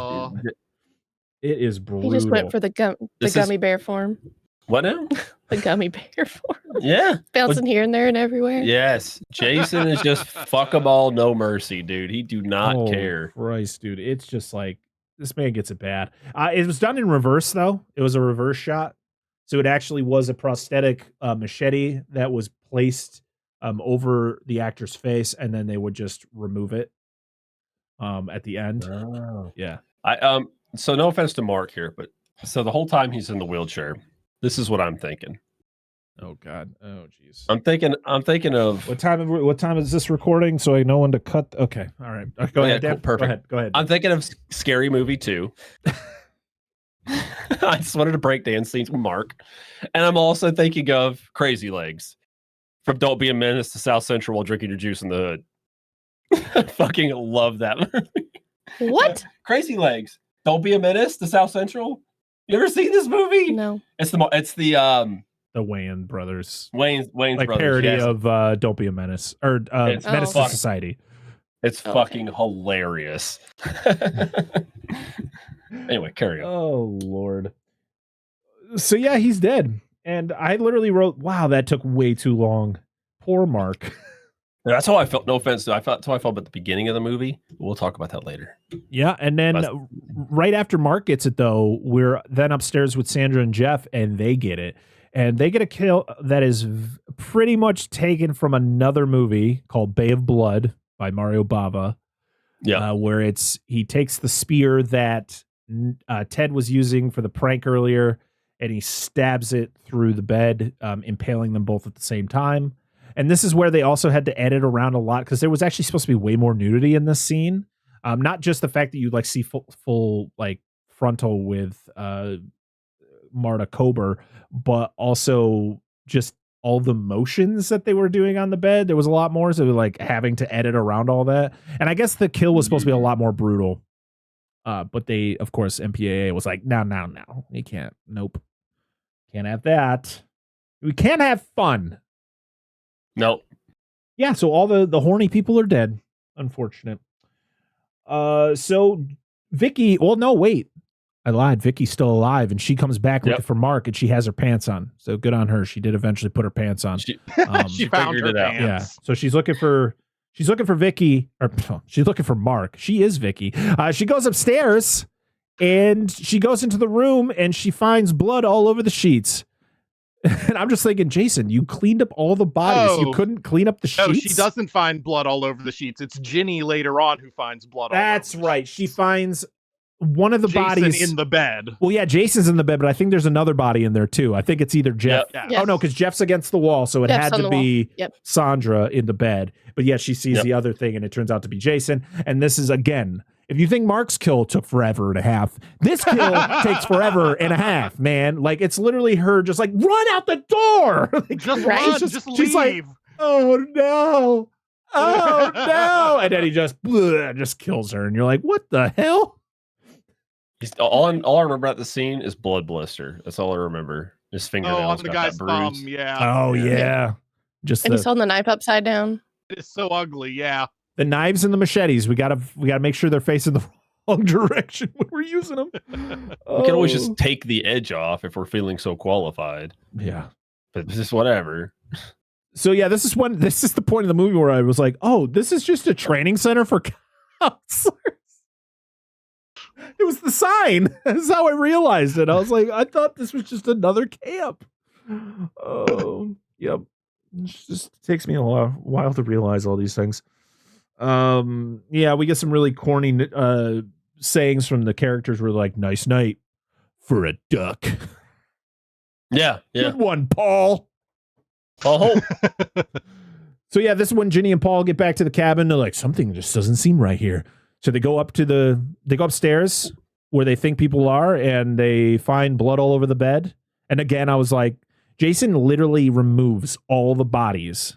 brutal. He just went for the gummy bear form. What now? The gummy bear form. Yeah. Bouncing here and there and everywhere. Yes. Jason is just fuck 'em all, no mercy, dude. He do not care. Christ, dude. It's just like, this man gets it bad. It was done in reverse, though. It was a reverse shot. So it actually was a prosthetic machete that was placed over the actor's face, and then they would just remove it at the end. Oh. Yeah. So no offense to Mark here, but so the whole time he's in the wheelchair, this is what I'm thinking. Oh God. Oh jeez. I'm thinking of what time is this recording? So I know when to cut. Okay. All right. Go ahead. Cool, perfect. Go ahead. I'm thinking of Scary Movie 2. I just wanted to break dance scenes with Mark, and I'm also thinking of Crazy Legs from Don't Be a Menace to South Central while drinking your juice in the hood. I fucking love that movie. What? Crazy Legs. Don't Be a Menace to South Central. You ever seen this movie? No. It's the Wayans brothers. Wayne's like brothers, parody yes. of Don't Be a Menace or Menace to Society. It's fucking hilarious. Anyway, carry on. Oh Lord. So yeah, he's dead. And I literally wrote, wow, that took way too long. Poor Mark. That's how I felt. No offense. That's how I felt at the beginning of the movie. We'll talk about that later. Yeah. And then right after Mark gets it, though, we're then upstairs with Sandra and Jeff, and they get it. And they get a kill that is pretty much taken from another movie called Bay of Blood by Mario Bava. Yeah. Where he takes the spear that Ted was using for the prank earlier, and he stabs it through the bed, impaling them both at the same time. And this is where they also had to edit around a lot because there was actually supposed to be way more nudity in this scene. Not just the fact that you like see full like frontal with Marta Kober, but also just all the motions that they were doing on the bed. There was a lot more, so like having to edit around all that. And I guess the kill was supposed to be a lot more brutal. But they, of course, MPAA was like, no, you can't. Nope. Can't have that. We can't have fun. Nope. Yeah, so all the horny people are dead. Unfortunate. So Vicky, well, no, wait. I lied. Vicky's still alive, and she comes back looking for Mark, and she has her pants on. So good on her. She did eventually put her pants on. She found her pants. Yeah. So she's looking for Vicky, or she's looking for Mark. She is Vicky. She goes upstairs, and she goes into the room, and she finds blood all over the sheets. And I'm just thinking, Jason, you cleaned up all the bodies. You couldn't clean up the sheets? No, she doesn't find blood all over the sheets. It's Ginny later on who finds blood all over the sheets. Right. She finds one of the bodies in the bed. Well, yeah, Jason's in the bed, but I think there's another body in there too. I think it's either Jeff. Yep. Yes. Oh no, because Jeff's against the wall, so it Jeff's had on to the be wall. Yep. Sandra in the bed. But yeah, she sees the other thing, and it turns out to be Jason. And this is, again, if you think Mark's kill took forever and a half, this kill takes forever and a half, man. Like, it's literally her just like, run out the door. Like, Just run, just leave. She's like, oh no, oh no. And then he just kills her. And you're like, what the hell? All I remember about the scene is blood blister. That's all I remember. His fingernails on the got guy's that thumb, bruise. yeah. Oh yeah. And he's holding the knife upside down. It's so ugly, yeah. The knives and the machetes, we gotta make sure they're facing the wrong direction when we're using them. We can always just take the edge off if we're feeling so qualified. Yeah. But just whatever. So yeah, this is the point of the movie where I was like, oh, this is just a training center for counselors. It was the sign. That's how I realized it. I was like, I thought this was just another camp. Oh, yep. It just takes me a while to realize all these things. Yeah, we get some really corny sayings from the characters. Were like, nice night for a duck. Yeah. Good one, Paul. Oh. So yeah, this is when Ginny and Paul get back to the cabin. They're like, something just doesn't seem right here. So they go upstairs where they think people are, and they find blood all over the bed. And again, I was like, Jason literally removes all the bodies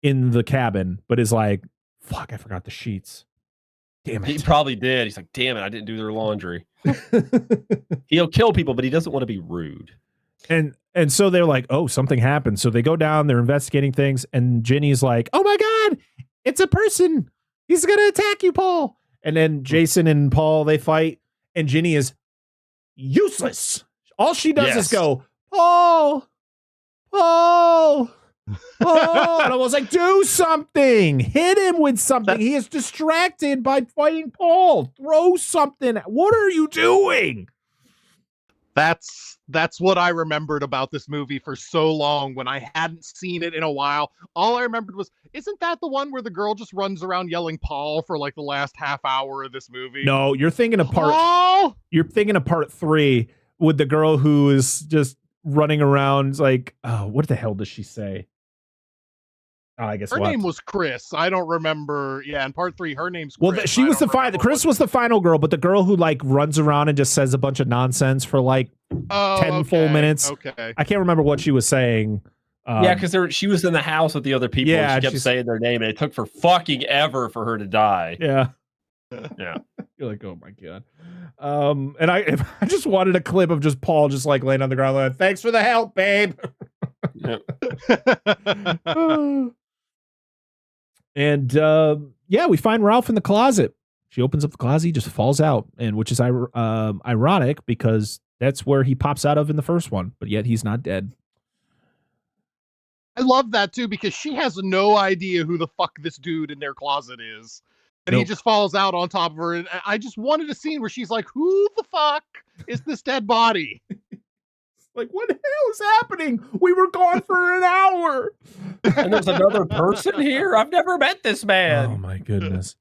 in the cabin, but is like, fuck, I forgot the sheets. Damn it. He probably did. He's like, damn it, I didn't do their laundry. He'll kill people, but he doesn't want to be rude. And so they're like, oh, something happened. So they go down, they're investigating things, and Ginny's like, oh my God, it's a person. He's going to attack you, Paul. And then Jason and Paul, they fight, and Ginny is useless. All she does is go, Paul. And I was like, do something. Hit him with something. He is distracted by fighting Paul. Throw something. What are you doing? That's what I remembered about this movie for so long when I hadn't seen it in a while. All I remembered was, isn't that the one where the girl just runs around yelling Paul for like the last half hour of this movie? No, you're thinking of Paul? You're thinking of part 3 with the girl who is just running around like, oh, what the hell does she say? Oh, I guess her name was Chris. I don't remember. Yeah, in part 3, her name's Chris. Well, she was the final. Chris was the final girl, but the girl who like runs around and just says a bunch of nonsense for like 10 full minutes. Okay. I can't remember what she was saying. Yeah, because she was in the house with the other people. Yeah, and she kept saying their name, and it took for fucking ever for her to die. Yeah. Yeah. You're like, oh my God. And I just wanted a clip of just Paul just like laying on the ground like, thanks for the help, babe. And yeah, we find Ralph in the closet. She opens up the closet, he just falls out, and which is ironic because that's where he pops out of in the first one, but yet he's not dead. I love that too, because she has no idea who the fuck this dude in their closet is. And he just falls out on top of her. And I just wanted a scene where she's like, who the fuck is this dead body? Like, what the hell is happening? We were gone for an hour. And there's another person here? I've never met this man. Oh my goodness.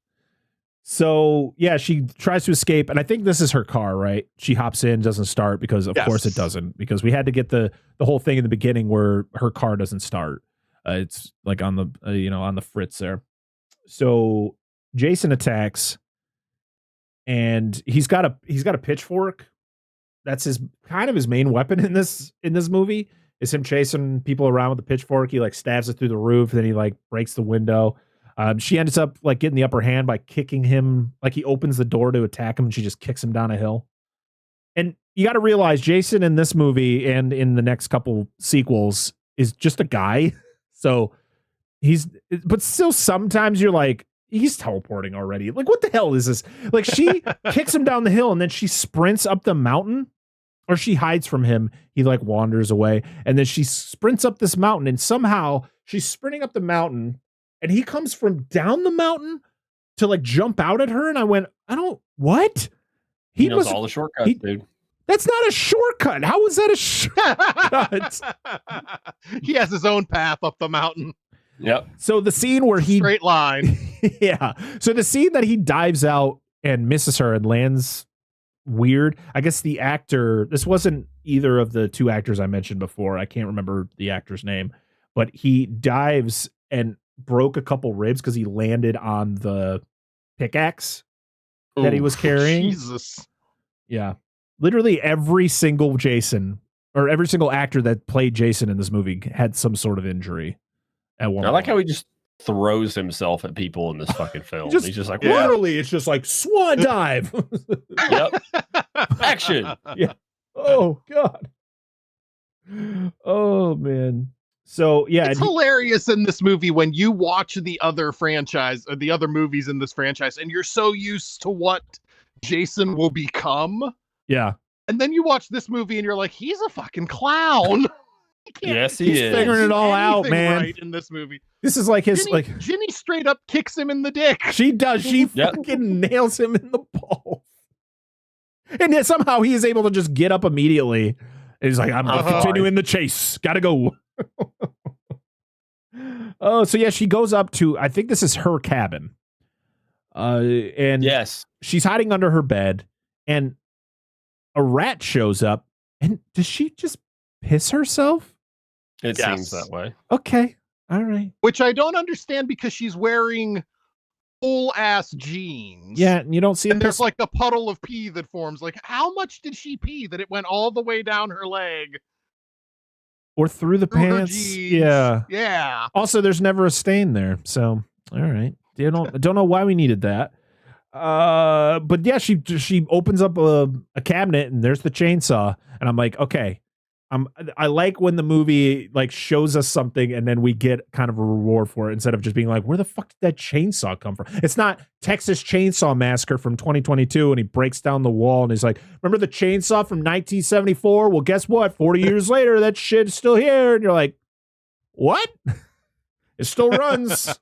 So yeah, she tries to escape. And I think this is her car, right? She hops in, doesn't start because of course it doesn't, because we had to get the whole thing in the beginning where her car doesn't start. It's like on the, on the fritz there. So Jason attacks, and he's got a pitchfork. That's his main weapon in this movie, is him chasing people around with the pitchfork. He like stabs it through the roof, then he like breaks the window. She ends up like getting the upper hand by kicking him. Like he opens the door to attack him, and she just kicks him down a hill. And you got to realize Jason in this movie and in the next couple sequels is just a guy. So but still sometimes you're like, he's teleporting already. Like, what the hell is this? Like, she kicks him down the hill and then she sprints up the mountain, or she hides from him. He like wanders away, and then she sprints up this mountain, and somehow she's sprinting up the mountain and he comes from down the mountain to like jump out at her. And I went, what? He knows all the shortcuts, dude. That's not a shortcut. How is that a shortcut? He has his own path up the mountain. Yep. So the scene where he straight line. Yeah. So the scene that he dives out and misses her and lands weird. I guess the actor, this wasn't either of the two actors I mentioned before. I can't remember the actor's name, but he dives and broke a couple ribs because he landed on the pickaxe that he was carrying. Jesus. Yeah. Literally every single Jason, or every single actor that played Jason in this movie had some sort of injury at one I like point. how he just throws himself at people in this fucking film. He's just like, literally, it's just like swan dive. Yep. Action. Yeah. Oh God. Oh man. So yeah, it's hilarious in this movie when you watch the other franchise or the other movies in this franchise, and you're so used to what Jason will become. Yeah. And then you watch this movie and you're like, he's a fucking clown. Yes, he's is figuring it all out, man. Right in this movie, this is like his Ginny straight up kicks him in the dick. She does. She fucking nails him in the balls, and yet somehow he is able to just get up immediately. And he's like, "I'm continuing the chase. Gotta go." Oh, so yeah, she goes up to. I think this is her cabin. And yes, she's hiding under her bed, and a rat shows up. And does she just piss herself? It seems that way. Okay. All right. Which I don't understand because she's wearing full ass jeans. Yeah, and you don't see. And there's like a puddle of pee that forms. Like, how much did she pee that it went all the way down her leg? Or through the pants? Yeah. Yeah. Also, there's never a stain there. So, all right. Don't know why we needed that. But yeah, she opens up a cabinet and there's the chainsaw. And I'm like, okay. I like when the movie like shows us something and then we get kind of a reward for it instead of just being like, where the fuck did that chainsaw come from? It's not Texas Chainsaw Massacre from 2022 and he breaks down the wall and he's like, remember the chainsaw from 1974? Well, guess what? 40 years later, that shit's still here. And you're like, what? It still runs.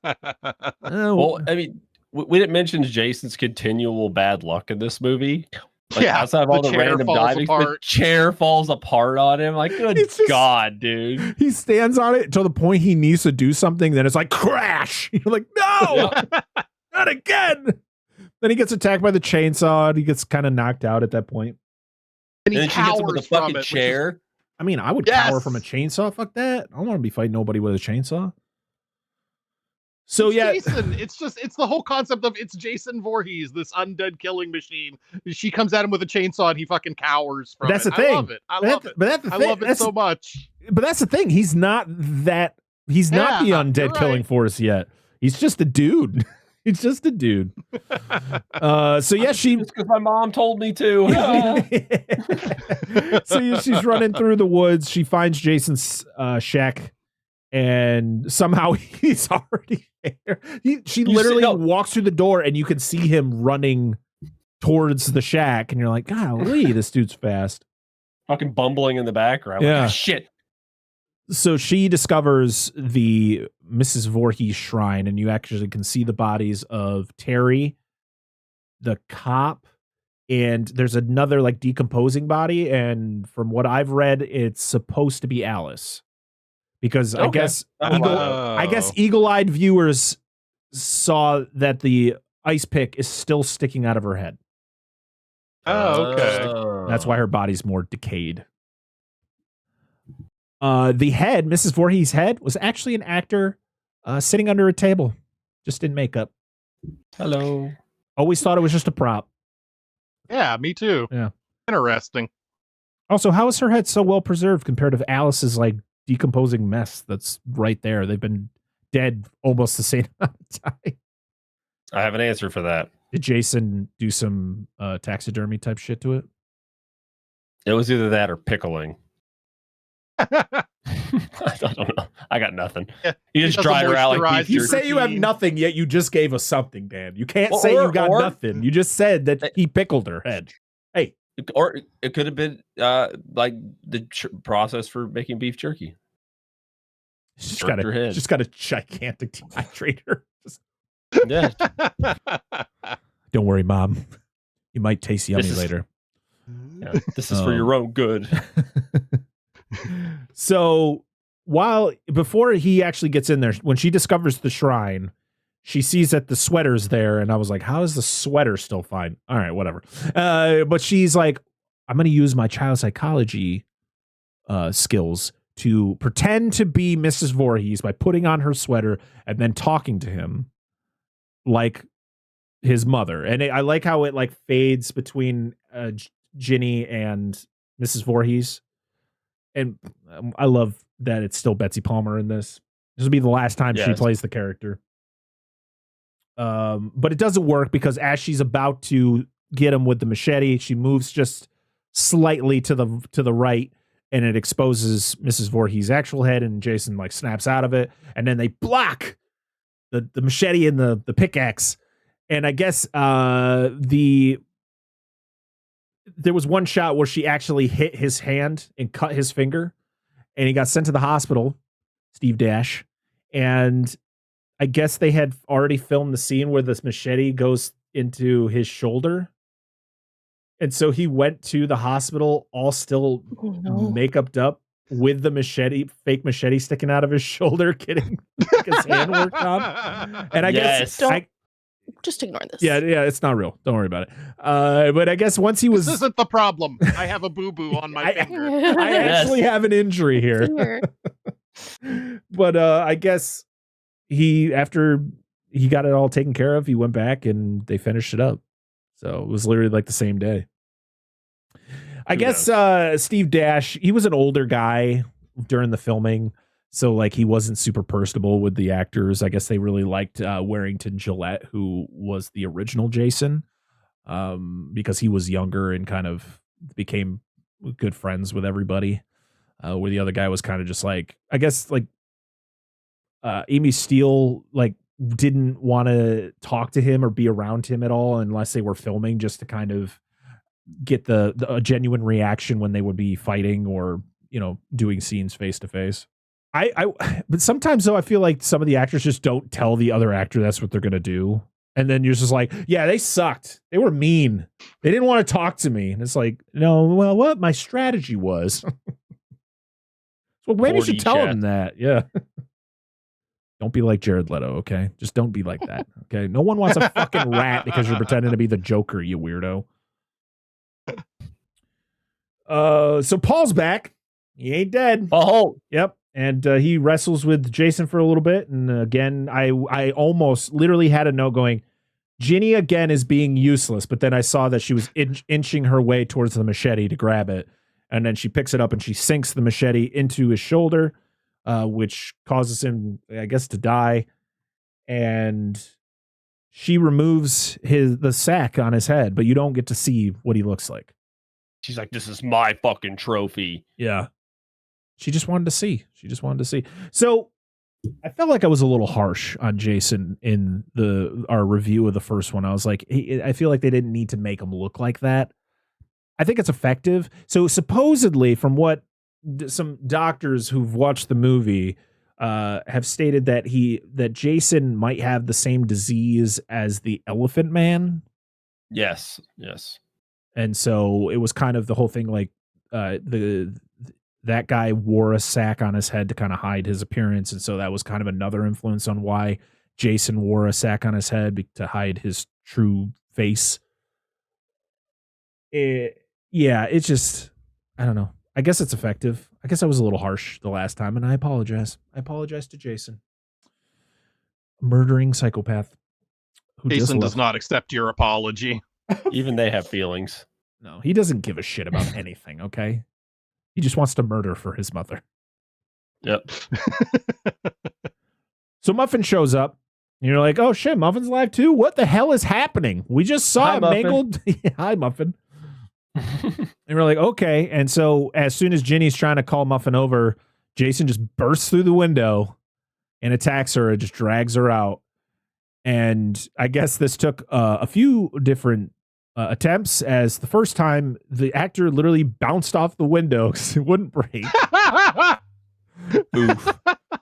Well, I mean, we didn't mention Jason's continual bad luck in this movie. Like, outside of all the random diving, the chair falls apart on him. Like, good God, dude. He stands on it to the point he needs to do something. Then it's like, crash. You're like, no, not again. Then he gets attacked by the chainsaw. And he gets kind of knocked out at that point. And then she hits him with a fucking chair. I mean, I would cower from a chainsaw. Fuck that. I don't want to be fighting nobody with a chainsaw. So it's yeah, Jason. It's the whole concept of it's Jason Voorhees, this undead killing machine. She comes at him with a chainsaw and he fucking cowers from that's it. The thing. I love it. I love it. But that's the thing. I love it so much. But that's the thing. He's not that. He's not the undead killing force yet. He's just a dude. He's just a dude. So yeah, just because my mom told me to. So she's running through the woods. She finds Jason's shack. And somehow he's already there. She literally walks through the door and you can see him running towards the shack. And you're like, golly, this dude's fast. Fucking bumbling in the background. Yeah. Like, shit. So she discovers the Mrs. Voorhees shrine and you actually can see the bodies of Terry, the cop, and there's another like decomposing body. And from what I've read, it's supposed to be Alice. Because I guess eagle-eyed viewers saw that the ice pick is still sticking out of her head. Oh, okay. That's why her body's more decayed. The head, Mrs. Voorhees' head, was actually an actor sitting under a table, just in makeup. Hello. Always thought it was just a prop. Yeah, me too. Yeah. Interesting. Also, how is her head so well preserved compared to Alice's like decomposing mess that's right there? They've been dead almost the same amount of time. I have an answer for that. Did Jason do some taxidermy type shit to it? It was either that or pickling. I don't know. I got nothing. Yeah, You just he doesn't dried her out like moisturize beef You your say you have jerky. nothing, yet you just gave us something, Dan. You can't Well, say you got or- nothing. You just said that he pickled her head. Hey, Or it could have been like the process for making beef jerky. she's Jerked her head. got a gigantic dehydrator. Yeah. Don't worry, Mom. You might taste yummy This is- later. Yeah, this is for your own good. So before he actually gets in there, when she discovers the shrine, she sees that the sweater's there, and I was like, how is the sweater still fine? All right, whatever. But she's like, I'm going to use my child psychology skills to pretend to be Mrs. Voorhees by putting on her sweater and then talking to him like his mother. And I like how it like fades between Ginny and Mrs. Voorhees. And I love that it's still Betsy Palmer in this. This will be the last time she plays the character. But it doesn't work because as she's about to get him with the machete, she moves just slightly to the right, and it exposes Mrs. Voorhees' actual head, and Jason like snaps out of it, and then they block the machete and the pickaxe. And I guess there was one shot where she actually hit his hand and cut his finger, and he got sent to the hospital, Steve Dash. And I guess they had already filmed the scene where this machete goes into his shoulder. And so he went to the hospital all still makeuped up with the fake machete sticking out of his shoulder, getting his hand worked on. And I guess just ignore this. Yeah, it's not real. Don't worry about it. But I guess once he was... This isn't the problem. I have a boo-boo on my finger. I actually have an injury here. But I guess after he got it all taken care of, he went back and they finished it up. So it was literally like the same day. I guess Steve Dash, he was an older guy during the filming. So like he wasn't super personable with the actors. I guess they really liked Warrington Gillette, who was the original Jason, because he was younger and kind of became good friends with everybody. Where the other guy was kind of just like, I guess like Amy Steele like didn't want to talk to him or be around him at all unless they were filming, just to kind of get a genuine reaction when they would be fighting or, you know, doing scenes face to face. But sometimes though, I feel like some of the actors just don't tell the other actor that's what they're going to do. And then you're just like, yeah, they sucked. They were mean. They didn't want to talk to me. And it's like, no, well, what my strategy was. Well, maybe you should tell him that. Yeah. Don't be like Jared Leto, okay? Just don't be like that, okay? No one wants a fucking rat because you're pretending to be the Joker, you weirdo. So Paul's back. He ain't dead. Oh, yep. And he wrestles with Jason for a little bit. And again, I almost literally had a note going, Ginny again is being useless. But then I saw that she was inching her way towards the machete to grab it. And then she picks it up and she sinks the machete into his shoulder, which causes him, I guess, to die. And she removes the sack on his head, but you don't get to see what he looks like. She's like, this is my fucking trophy. Yeah. She just wanted to see. So I felt like I was a little harsh on Jason in our review of the first one. I was like, I feel like they didn't need to make him look like that. I think it's effective. So supposedly, from what some doctors who've watched the movie have stated, that Jason might have the same disease as the Elephant Man. Yes. And so it was kind of the whole thing, like that guy wore a sack on his head to kind of hide his appearance. And so that was kind of another influence on why Jason wore a sack on his head to hide his true face. It's just, I don't know. I guess it's effective. I guess I was a little harsh the last time, and I apologize. I apologize to Jason. Murdering psychopath. Jason does not accept your apology. Even they have feelings. No, he doesn't give a shit about anything, okay? He just wants to murder for his mother. Yep. So Muffin shows up, and you're like, oh shit, Muffin's alive too? What the hell is happening? We just saw him mangled. Hi, Muffin. And we're like, okay. And so as soon as Ginny's trying to call Muffin over, Jason just bursts through the window and attacks her and just drags her out. And I guess this took a few different attempts, as the first time the actor literally bounced off the window because it wouldn't break. Oof.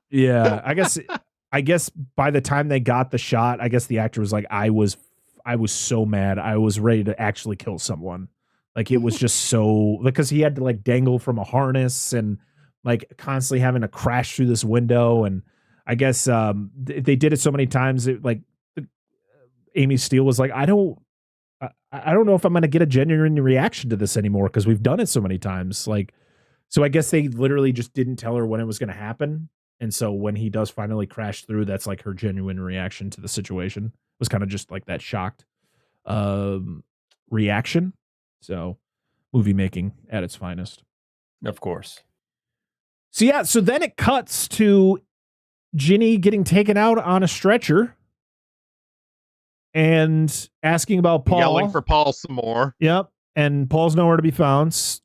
Yeah, I guess by the time they got the shot, I guess the actor was like, I was so mad. I was ready to actually kill someone. Like, it was just so, because he had to like dangle from a harness and like constantly having to crash through this window. And I guess they did it so many times. Amy Steele was like, I don't know if I'm going to get a genuine reaction to this anymore because we've done it so many times. Like, so I guess they literally just didn't tell her when it was going to happen. And so when he does finally crash through, that's like her genuine reaction to the situation. It was kind of just like that shocked reaction. So movie making at its finest. Of course. So yeah, so then it cuts to Ginny getting taken out on a stretcher and asking about Paul. Yelling for Paul some more. Yep. And Paul's nowhere to be found.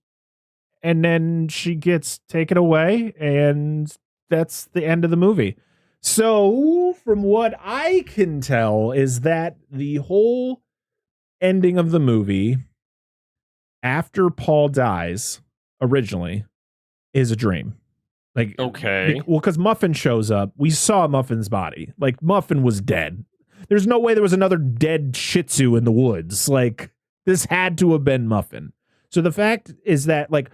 And then she gets taken away, and that's the end of the movie. So from what I can tell is that the whole ending of the movie after Paul dies originally is a dream. Like, okay. Well, because Muffin shows up. We saw Muffin's body. Like, Muffin was dead. There's no way there was another dead Shih Tzu in the woods. Like, this had to have been Muffin. So the fact is that, like,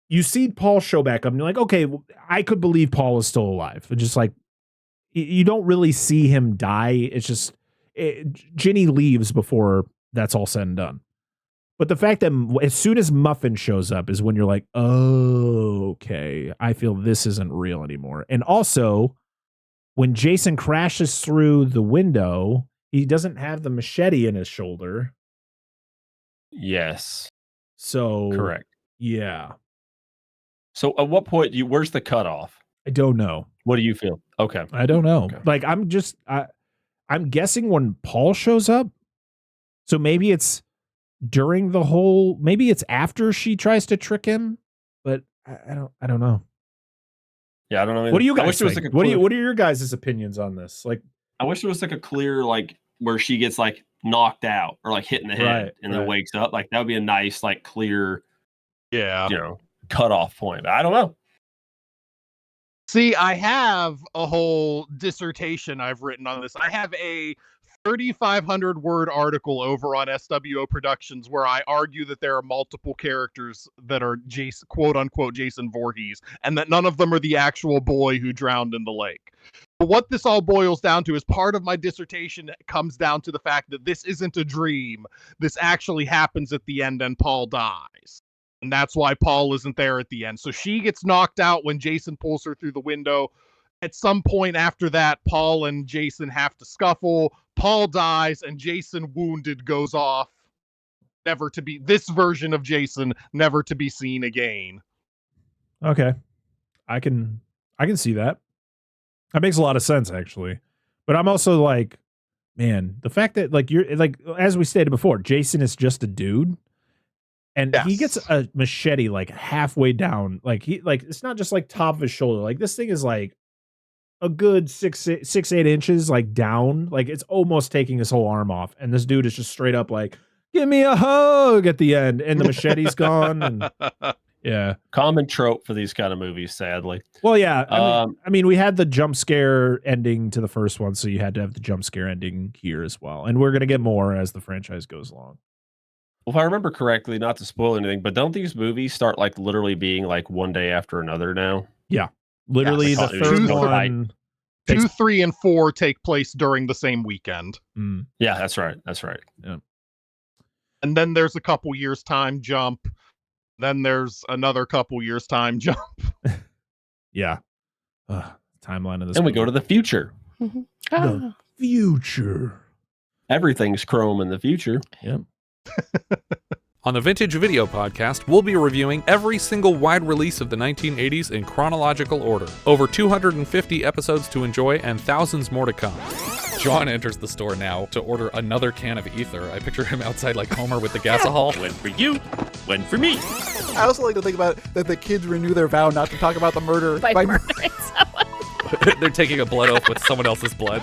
you see Paul show back up and you're like, okay, well, I could believe Paul is still alive. It's just like, you don't really see him die. It's just, Ginny leaves before that's all said and done. But the fact that as soon as Muffin shows up is when you're like, oh, okay, I feel this isn't real anymore. And also, when Jason crashes through the window, he doesn't have the machete in his shoulder. Yes. So correct. Yeah. So at what point where's the cutoff? I don't know. What do you feel? Okay. I don't know. Okay. Like, I'm guessing when Paul shows up. So maybe it's during the whole, maybe it's after she tries to trick him, but I don't know. Yeah, I don't know. What do you guys think? Like What are your guys' opinions on this? Like, I wish there was like a clear, like, where she gets like knocked out or like hit in the head and then wakes up. Like, that would be a nice, like, clear, cutoff point. But I don't know. See, I have a whole dissertation I've written on this. I have a 3,500 word article over on SWO Productions where I argue that there are multiple characters that are Jason, quote unquote, Jason Voorhees, and that none of them are the actual boy who drowned in the lake. But what this all boils down to is part of my dissertation comes down to the fact that this isn't a dream. This actually happens at the end and Paul dies. And that's why Paul isn't there at the end. So she gets knocked out when Jason pulls her through the window. At some point after that, Paul and Jason have to scuffle. Paul dies, and Jason, wounded, goes off. Never to be, this version of Jason, never to be seen again. Okay. I can see that. That makes a lot of sense, actually. But I'm also like, man, the fact that, like, you're like, as we stated before, Jason is just a dude. And he gets a machete like halfway down. Like, it's not just like top of his shoulder. Like, this thing is like a good 6-8 inches like down. Like, it's almost taking his whole arm off. And this dude is just straight up like, give me a hug at the end. And the machete's gone. And yeah. Common trope for these kind of movies, sadly. Well, yeah. I mean, we had the jump scare ending to the first one, so you had to have the jump scare ending here as well. And we're going to get more as the franchise goes along. Well, if I remember correctly, not to spoil anything, but don't these movies start like literally being like one day after another now? Yeah. Literally the third one. 2, 3, and 4 take place during the same weekend. Mm. Yeah, that's right. That's right. Yeah. And then there's a couple years time jump. Then there's another couple years time jump. Yeah. Timeline of this. And we go to the future. Mm-hmm. The future. Everything's chrome in the future. Yep. On the Vintage Video Podcast, we'll be reviewing every single wide release of the 1980s in chronological order. Over 250 episodes to enjoy and thousands more to come. John enters the store now to order another can of ether. I picture him outside like Homer with the gasohol. One for you, one for me. I also like to think about that the kids renew their vow not to talk about the murder By murdering someone. They're taking a blood oath with someone else's blood.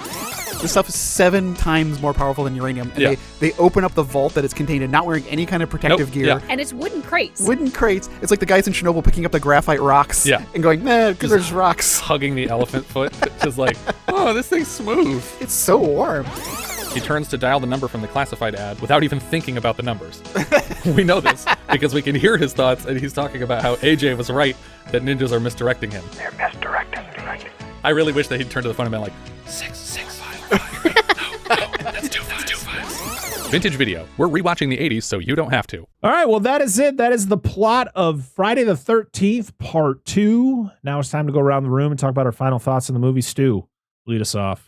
This stuff is 7 times more powerful than uranium, and they open up the vault that it's contained in, not wearing any kind of protective gear. Yeah. And it's wooden crates. Wooden crates. It's like the guys in Chernobyl picking up the graphite rocks and going, man, because there's rocks. Hugging the elephant foot. Just like, oh, this thing's smooth. It's so warm. He turns to dial the number from the classified ad without even thinking about the numbers. We know this because we can hear his thoughts, and he's talking about how AJ was right that ninjas are misdirecting him. They're misdirecting. I really wish that he'd turn to the phone and been like, 665. No, that's two fives. Vintage Video. We're rewatching the 80s, so you don't have to. All right, well, that is it. That is the plot of Friday the 13th, Part 2. Now it's time to go around the room and talk about our final thoughts on the movie. Stu, lead us off.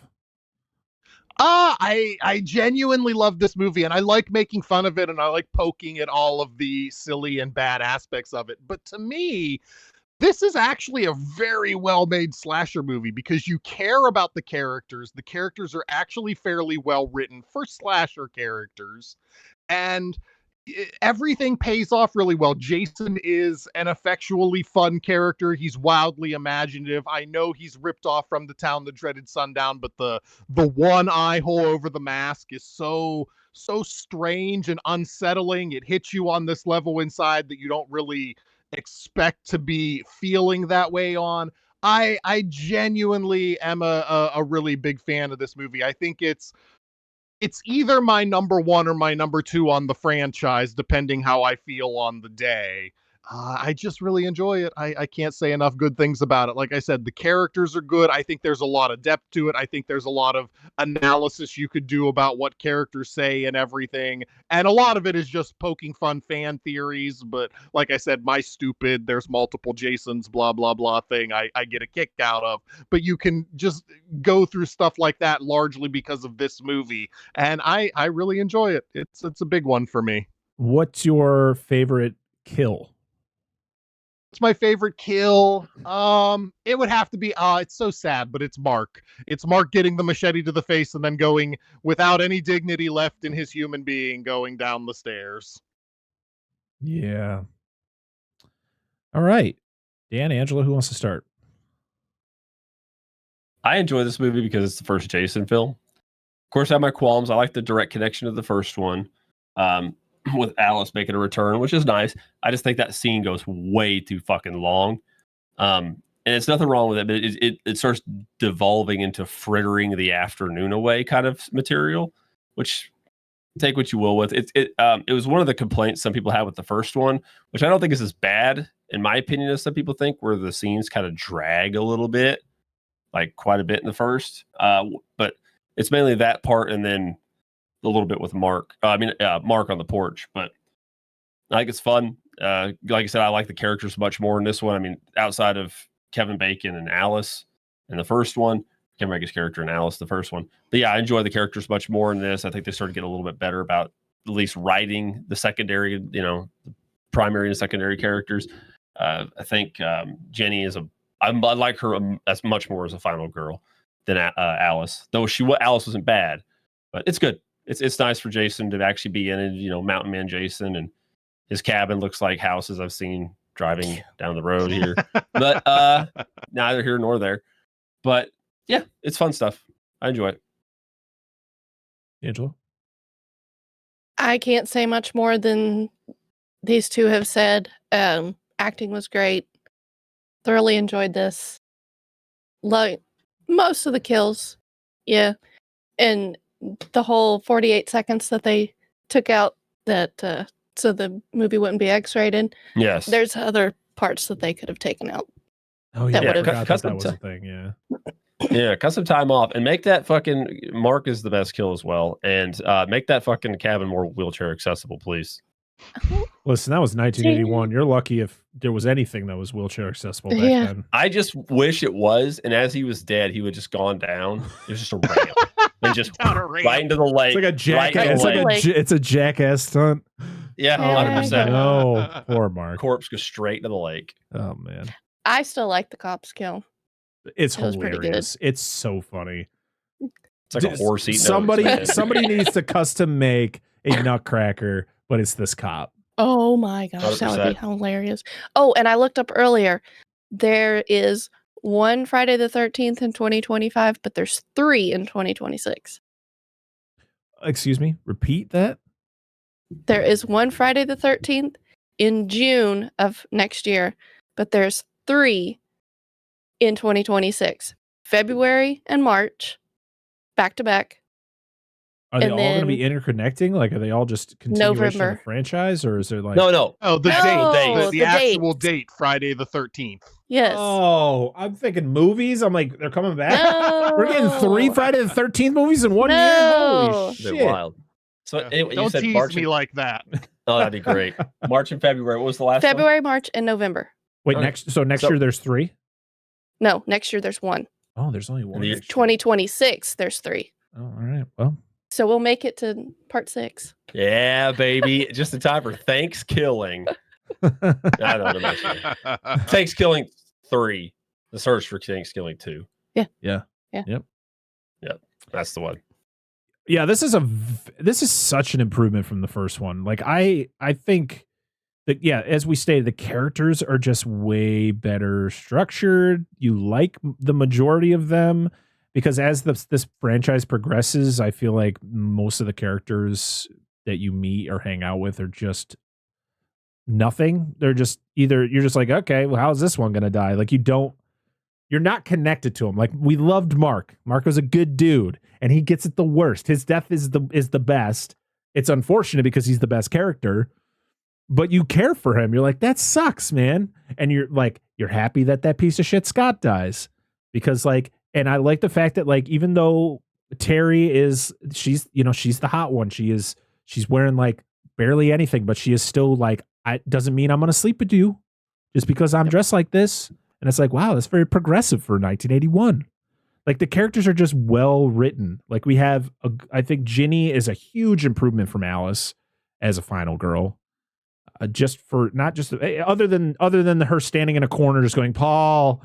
I genuinely love this movie, and I like making fun of it, and I like poking at all of the silly and bad aspects of it. But to me, this is actually a very well-made slasher movie because you care about the characters. The characters are actually fairly well written for slasher characters, and everything pays off really well. Jason is an effectually fun character. He's wildly imaginative. I know he's ripped off from The Town That Dreaded Sundown, but the one eye hole over the mask is so strange and unsettling. It hits you on this level inside that you don't really expect to be feeling that way on. I genuinely am a really big fan of this movie. I think it's either my number 1 or my number 2 on the franchise, depending how I feel on the day. I just really enjoy it. I can't say enough good things about it. Like I said, the characters are good. I think there's a lot of depth to it. I think there's a lot of analysis you could do about what characters say and everything. And a lot of it is just poking fun fan theories. But like I said, my stupid, there's multiple Jasons, blah, blah, blah thing I get a kick out of. But you can just go through stuff like that largely because of this movie. And I really enjoy it. It's a big one for me. What's your favorite kill? It's my favorite kill. It would have to be, it's so sad, but it's Mark. It's Mark getting the machete to the face and then going without any dignity left in his human being going down the stairs. Yeah. All right. Dan, Angela, who wants to start? I enjoy this movie because it's the first Jason film. Of course, I have my qualms. I like the direct connection to the first one. With Alice making a return, which is nice. I just think that scene goes way too fucking long. And it's nothing wrong with it, but it starts devolving into frittering the afternoon away kind of material, which take what you will with. It was one of the complaints some people had with the first one, which I don't think is as bad, in my opinion, as some people think, where the scenes kind of drag a little bit, like quite a bit in the first. But it's mainly that part and then a little bit with Mark. Mark on the porch, but I think it's fun. Like I said, I like the characters much more in this one. I mean, outside of Kevin Bacon and Alice in the first one, Kevin Bacon's character and Alice, the first one. But yeah, I enjoy the characters much more in this. I think they started getting a little bit better about at least writing the secondary, the primary and secondary characters. I think Jenny I like her as much more as a final girl than Alice, though Alice wasn't bad, but it's good. It's nice for Jason to actually be in it, Mountain Man Jason, and his cabin looks like houses I've seen driving down the road here. But neither here nor there. But yeah, it's fun stuff. I enjoy it. Angela? I can't say much more than these two have said. Acting was great. Thoroughly enjoyed this. Like most of the kills. Yeah. And the whole 48 seconds that they took out that so the movie wouldn't be X-rated. Yes. There's other parts that they could have taken out. Oh yeah, that that was a thing, yeah. Yeah, cut some time off and make that fucking Mark is the best kill as well. And make that fucking cabin more wheelchair accessible, please. Listen, that was 1981. You're lucky if there was anything that was wheelchair accessible back then. I just wish it was. And as he was dead, he would just gone down. It was just a ramp. And just right into the lake. It's like a jackass. It's a jackass stunt. Yeah, 100%. No, poor Mark. Corpse goes straight into the lake. Oh man, I still like the cop's kill. It's hilarious. It's so funny. It's like a horse eating. Somebody needs to custom make a nutcracker, but it's this cop. Oh my gosh, that would be 100%. hilarious. Oh, and I looked up earlier. There is one Friday the 13th in 2025, but there's 3 in 2026. Excuse me, repeat that? There is one Friday the 13th in June of next year, but there's 3 in 2026. February and March, back to back. Are they And all going to then be interconnecting? Like, are they all just continuation of the November. franchise, or is there like No. Oh, the No, date, the the actual dates. date, Friday the 13th. Yes. Oh, I'm thinking movies. I'm like, they're coming back. We're getting 3 No. Friday the 13th movies in 1 year. Holy No. shit! They're wild. So Yeah. anyway, you Don't said tease March. me like that. Oh, that'd be great. March and February. What was the last one? February, March, and November. Wait, Okay. next So- year there's 3. No, next year there's 1. Oh, there's only 1. the- next year. 2026 there's 3. Oh, all right. Well, So we'll make it to part 6. Yeah, baby. Just in time for Thanksgiving. I don't know. Thanksgiving 3. The search for Thanksgiving 2. yeah. That's the one. Yeah, this is such an improvement from the first one. Like I think that, yeah, as we stated, the characters are just way better structured. You like the majority of them because as this franchise progresses, I feel like most of the characters that you meet or hang out with are just nothing. They're just either you're just like, okay, well, how's this one gonna die? Like you're not connected to him. Like we loved Mark. Mark was a good dude, and he gets it the worst. His death is the best. It's unfortunate because he's the best character, but you care for him. You're like, that sucks, man. And you're happy that piece of shit Scott dies because like, and I like the fact that like, even though Terry she's the hot one. She's wearing like barely anything, but she is still like, doesn't mean I'm going to sleep with you just because I'm dressed like this. And it's like, wow, that's very progressive for 1981. Like the characters are just well written. Like we have, I think Ginny is a huge improvement from Alice as a final girl. Just for not just other than her standing in a corner, just going, Paul.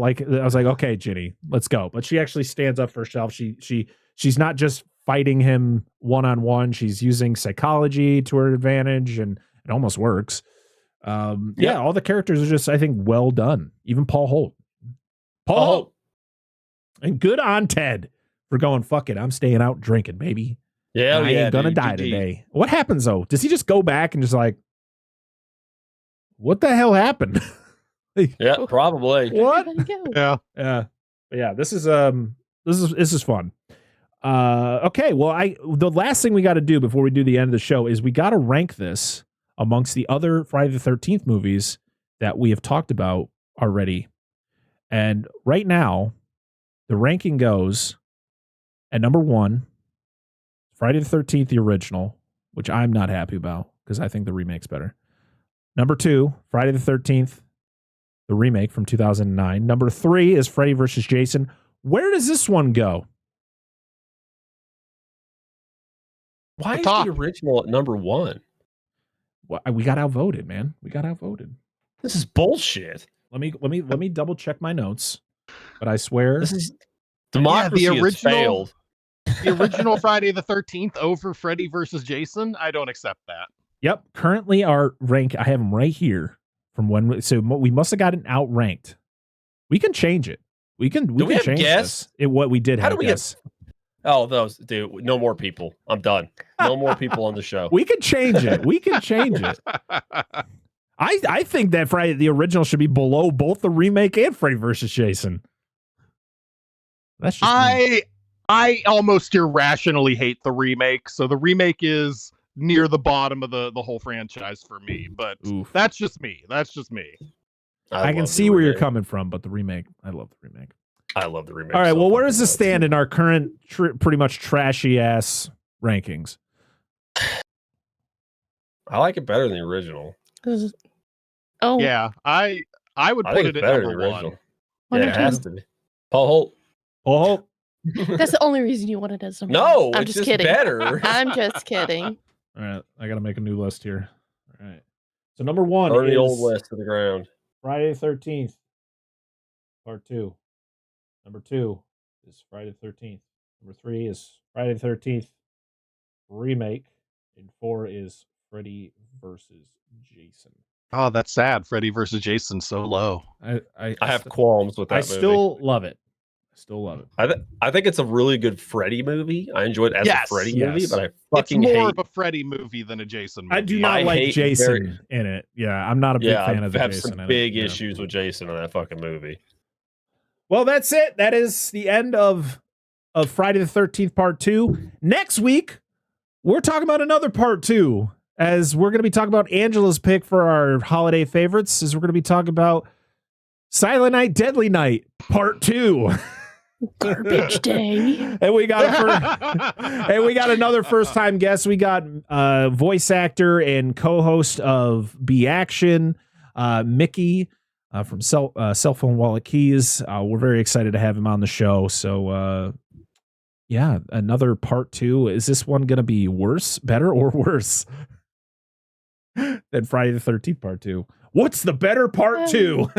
Like I was like, okay, Ginny, let's go. But she actually stands up for herself. She's not just fighting him one-on-one. She's using psychology to her advantage, and it almost works. Yeah, all the characters are just, I think, well done. Even Paul Holt. Paul Holt. And good on Ted for going, fuck it, I'm staying out drinking, baby. Yeah, I ain't gonna die today. What happens though? Does he just go back and just like, what the hell happened? Yeah, probably. What? Yeah. Yeah. But yeah, this is fun. Okay, well, the last thing we got to do before we do the end of the show is we got to rank this amongst the other Friday the 13th movies that we have talked about already. And right now, the ranking goes at number 1, Friday the 13th, the original, which I'm not happy about because I think the remake's better. Number 2, Friday the 13th, the remake from 2009. Number 3 is Freddy vs. Jason. Where does this one go? Why is top. the original at number 1? Well, we got outvoted, man. We got outvoted. This is bullshit. Let me double check my notes. But I swear, This is democracy the has original- failed. The original Friday the 13th over Freddy versus Jason. I don't accept that. yep. Currently, our rank, I have them right here from when. We must have gotten outranked. We can change it. We can we have change guests? this. What we did How have do we guests. Oh, those dude. No more people. I'm done. No more people on the show. We can change it. We can change it. I think that Friday the original should be below both the remake and Freddy vs. Jason. That's just me. I almost irrationally hate the remake, so the remake is near the bottom of the whole franchise for me. But Oof. that's just me. That's just me. I can love see the where you're remake. coming from, but the remake, I love the remake. I love the remake. All right, so well, where fucking does this much. stand in our current pretty much trashy ass rankings? I like it better than the original. Oh, Yeah, I would I put think it it's at better than number the 1. original. One Yeah, or it two. has to be. Paul Holt. Oh, That's the only reason you wanted as number No, one. I'm it's just just kidding. better. I'm just kidding. all right. I got to make a new list here. All right. So number 1 Burn is the old list to the ground. Friday the 13th, part 2. Number 2 is Friday the 13th. Number 3 is Friday the 13th remake. And 4 is Freddy versus Jason. Oh, that's sad. Freddy versus Jason so low. I have qualms with that movie. Still love it. I think it's a really good Freddy movie. I enjoy it as a Freddy movie, but I fucking it's more hate of a Freddy movie than a Jason movie. I do not like Jason in it. Yeah, I'm not a big fan of the have Jason. some big issues with Jason in that fucking movie. Well, that's it. That is the end of Friday the 13th Part 2. Next week, we're talking about another Part 2, as we're going to be talking about Angela's pick for our holiday favorites, as we're going to be talking about Silent Night, Deadly Night, Part 2. Garbage day. And we got another first-time guest. We got voice actor and co-host of Be Action, Mickey from Cell Phone Wallet Keys. We're very excited to have him on the show. So, yeah, another Part 2. Is this one going to be worse, better, or worse than Friday the 13th Part 2? What's the better Part 2?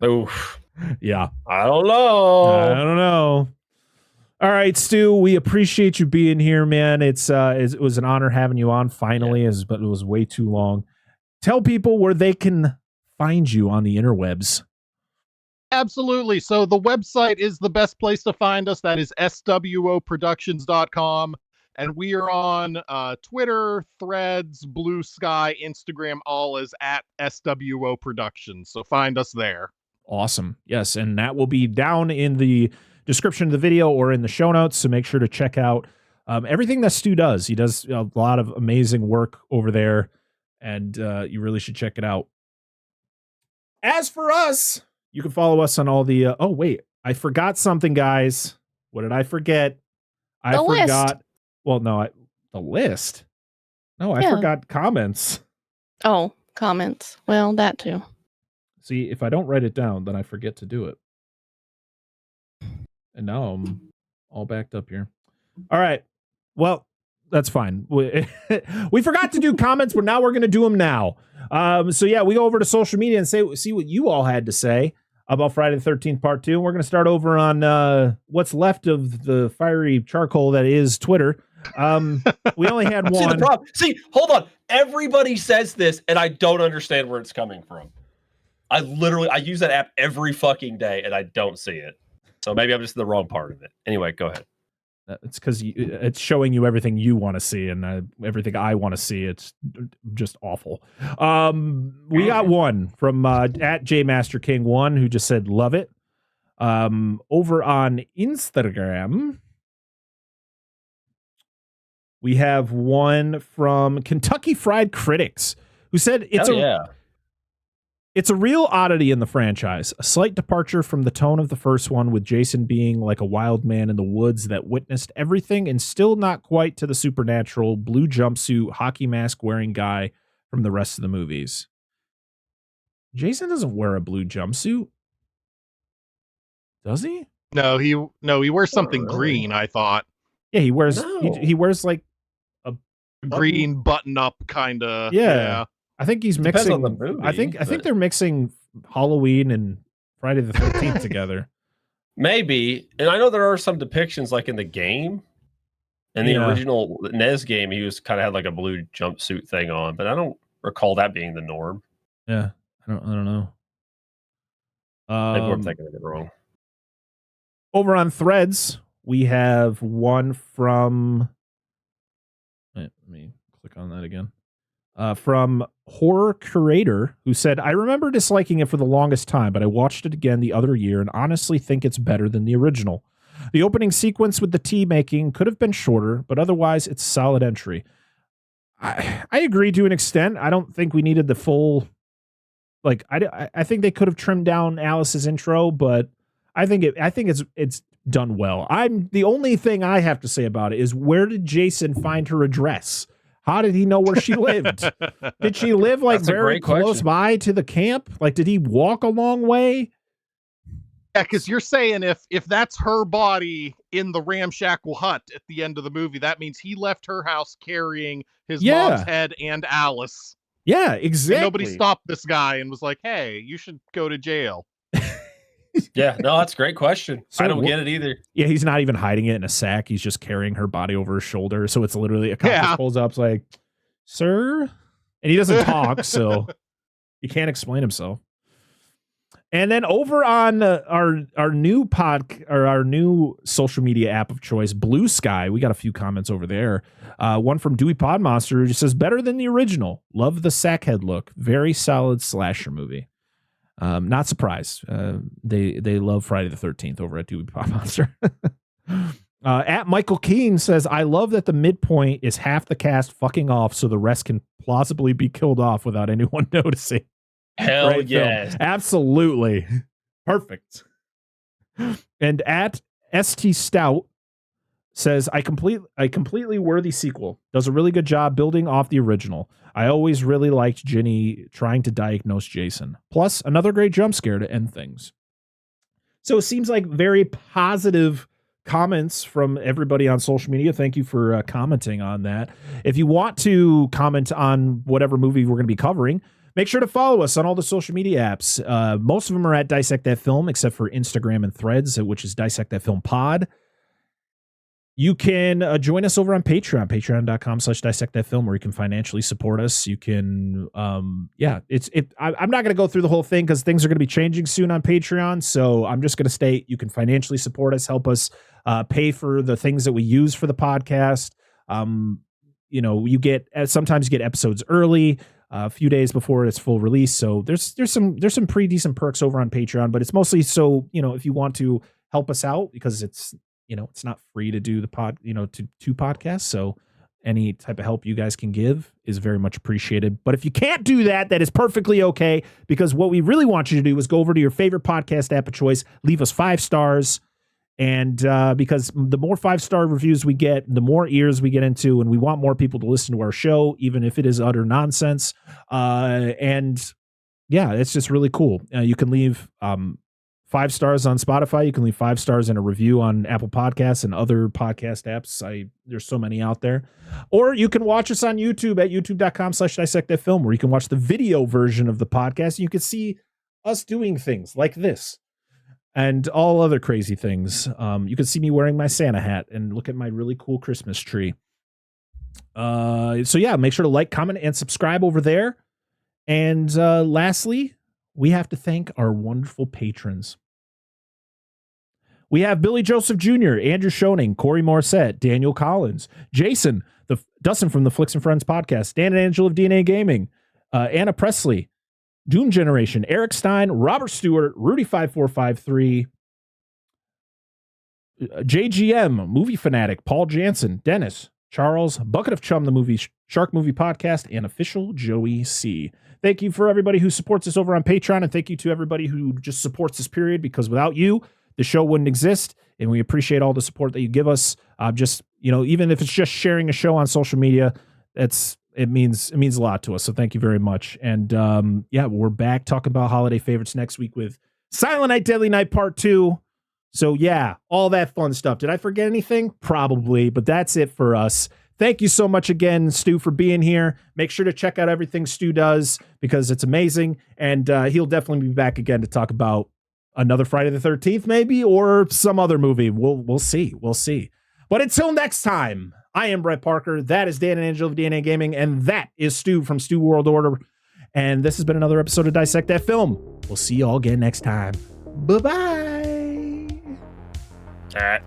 Oof. Yeah. I don't know. All right, Stu, we appreciate you being here, man. It was an honor having you on finally, but it was way too long. Tell people where they can find you on the interwebs. Absolutely. So the website is the best place to find us. That is swoproductions.com. And we are on Twitter, Threads, Blue Sky, Instagram, all is at SWO Productions. So find us there. Awesome. Yes, and that will be down in the description of the video or in the show notes, so make sure to check out everything that Stu does. He does a lot of amazing work over there, and you really should check it out. As for us, you can follow us on all the... oh, wait. I forgot something, guys. What did I forget? I forgot... List. Well, no, the list. No, I forgot comments. Oh, comments. Well, that too. See, if I don't write it down, then I forget to do it. And now I'm all backed up here. All right. Well, that's fine. We forgot to do comments, but now we're going to do them now. So, yeah, we go over to social media and see what you all had to say about Friday the 13th Part 2. And we're going to start over on what's left of the fiery charcoal that is Twitter. We only had one. See, the problem. See, hold on. Everybody says this, and I don't understand where it's coming from. I use that app every fucking day, and I don't see it. So maybe I'm just in the wrong part of it. Anyway, go ahead. It's because it's showing you everything you want to see, and everything I want to see. It's just awful. We got one from at JMasterKing1 who just said, love it. Over on Instagram, we have one from Kentucky Fried Critics who said it's a real oddity in the franchise, a slight departure from the tone of the first one, with Jason being like a wild man in the woods that witnessed everything, and still not quite to the supernatural blue jumpsuit, hockey mask wearing guy from the rest of the movies. Jason doesn't wear a blue jumpsuit. Does he? No, he wears something green, I thought. Yeah, he wears he wears like a green button up kind of. Yeah. I think he's mixing. The movie, I think they're mixing Halloween and Friday the 13th together. Maybe, and I know there are some depictions like in the game. In the original NES game, he was kind of had like a blue jumpsuit thing on, but I don't recall that being the norm. Yeah, I don't know. Maybe I'm thinking of it wrong. Over on Threads, we have one from. Let me click on that again. From Horror Curator, who said, I remember disliking it for the longest time, but I watched it again the other year and honestly think it's better than the original. The opening sequence with the tea making could have been shorter, but otherwise it's a solid entry. I agree to an extent. I don't think we needed the full, like, I think they could have trimmed down Alice's intro, but I think it's done well. The only thing I have to say about it is, where did Jason find her address? How did he know where she lived? Did she live like very close by to the camp? Like, did he walk a long way? Yeah, because you're saying if that's her body in the ramshackle hut at the end of the movie, that means he left her house carrying his mom's head and Alice. Yeah, exactly. And nobody stopped this guy and was like, hey, you should go to jail. Yeah, no, that's a great question. So I don't get it either. Yeah, he's not even hiding it in a sack. He's just carrying her body over his shoulder. So it's literally a cop just pulls up, it's like, sir? And he doesn't talk, so he can't explain himself. And then over on our new our new social media app of choice, Blue Sky, we got a few comments over there. One from Dewey Podmonster who just says, better than the original. Love the sackhead look. Very solid slasher movie. Not surprised. They love Friday the 13th over at Dewey Podmonster. At Michael Keane says, I love that the midpoint is half the cast fucking off so the rest can plausibly be killed off without anyone noticing. Hell Great yes. film. Absolutely. Perfect. And at ST Stout says, I completely worthy sequel. Does a really good job building off the original. I always really liked Ginny trying to diagnose Jason. Plus, another great jump scare to end things. So it seems like very positive comments from everybody on social media. Thank you for commenting on that. If you want to comment on whatever movie we're going to be covering, make sure to follow us on all the social media apps. Most of them are at Dissect That Film, except for Instagram and Threads, which is Dissect That Film Pod. You can join us over on Patreon, patreon.com/Dissect That Film, where you can financially support us. You can, I'm not going to go through the whole thing because things are going to be changing soon on Patreon. So I'm just going to state you can financially support us, help us pay for the things that we use for the podcast. You get sometimes you get episodes early, a few days before its full release. So there's some pretty decent perks over on Patreon, but it's mostly so, if you want to help us out, because it's not free to do the two podcasts. So any type of help you guys can give is very much appreciated. But if you can't do that, that is perfectly okay, because what we really want you to do is go over to your favorite podcast app of choice, leave us 5 stars. And because the more 5-star reviews we get, the more ears we get into, and we want more people to listen to our show, even if it is utter nonsense. It's just really cool. You can leave 5 stars on Spotify. You can leave 5 stars in a review on Apple Podcasts and other podcast apps. There's so many out there. Or you can watch us on YouTube at youtube.com/Dissect That Film, where you can watch the video version of the podcast. And you can see us doing things like this and all other crazy things. You can see me wearing my Santa hat and look at my really cool Christmas tree. Make sure to like, comment, and subscribe over there. And lastly, we have to thank our wonderful patrons. We have Billy Joseph Jr., Andrew Schoening, Corey Morissette, Daniel Collins, Jason, Dustin from the Flicks and Friends podcast, Dan and Angela of DNA Gaming, Anna Presley, Doom Generation, Eric Stein, Robert Stewart, Rudy5453, JGM, Movie Fanatic, Paul Jansen, Dennis, Charles, Bucket of Chum, the movie Shark Movie Podcast, and official Joey C. Thank you for everybody who supports us over on Patreon, and thank you to everybody who just supports this period, because without you, the show wouldn't exist, and we appreciate all the support that you give us. Even if it's just sharing a show on social media, it means a lot to us. So thank you very much. And we're back talking about holiday favorites next week with Silent Night, Deadly Night Part 2. So all that fun stuff. Did I forget anything? Probably, but that's it for us. Thank you so much again, Stu, for being here. Make sure to check out everything Stu does, because it's amazing. And he'll definitely be back again to talk about another Friday the 13th, maybe, or some other movie. We'll see. We'll see. But until next time, I am Brett Parker. That is Dan and Angela of DNA Gaming. And that is Stu from Stu World Order. And this has been another episode of Dissect That Film. We'll see you all again next time. Bye-bye. All right.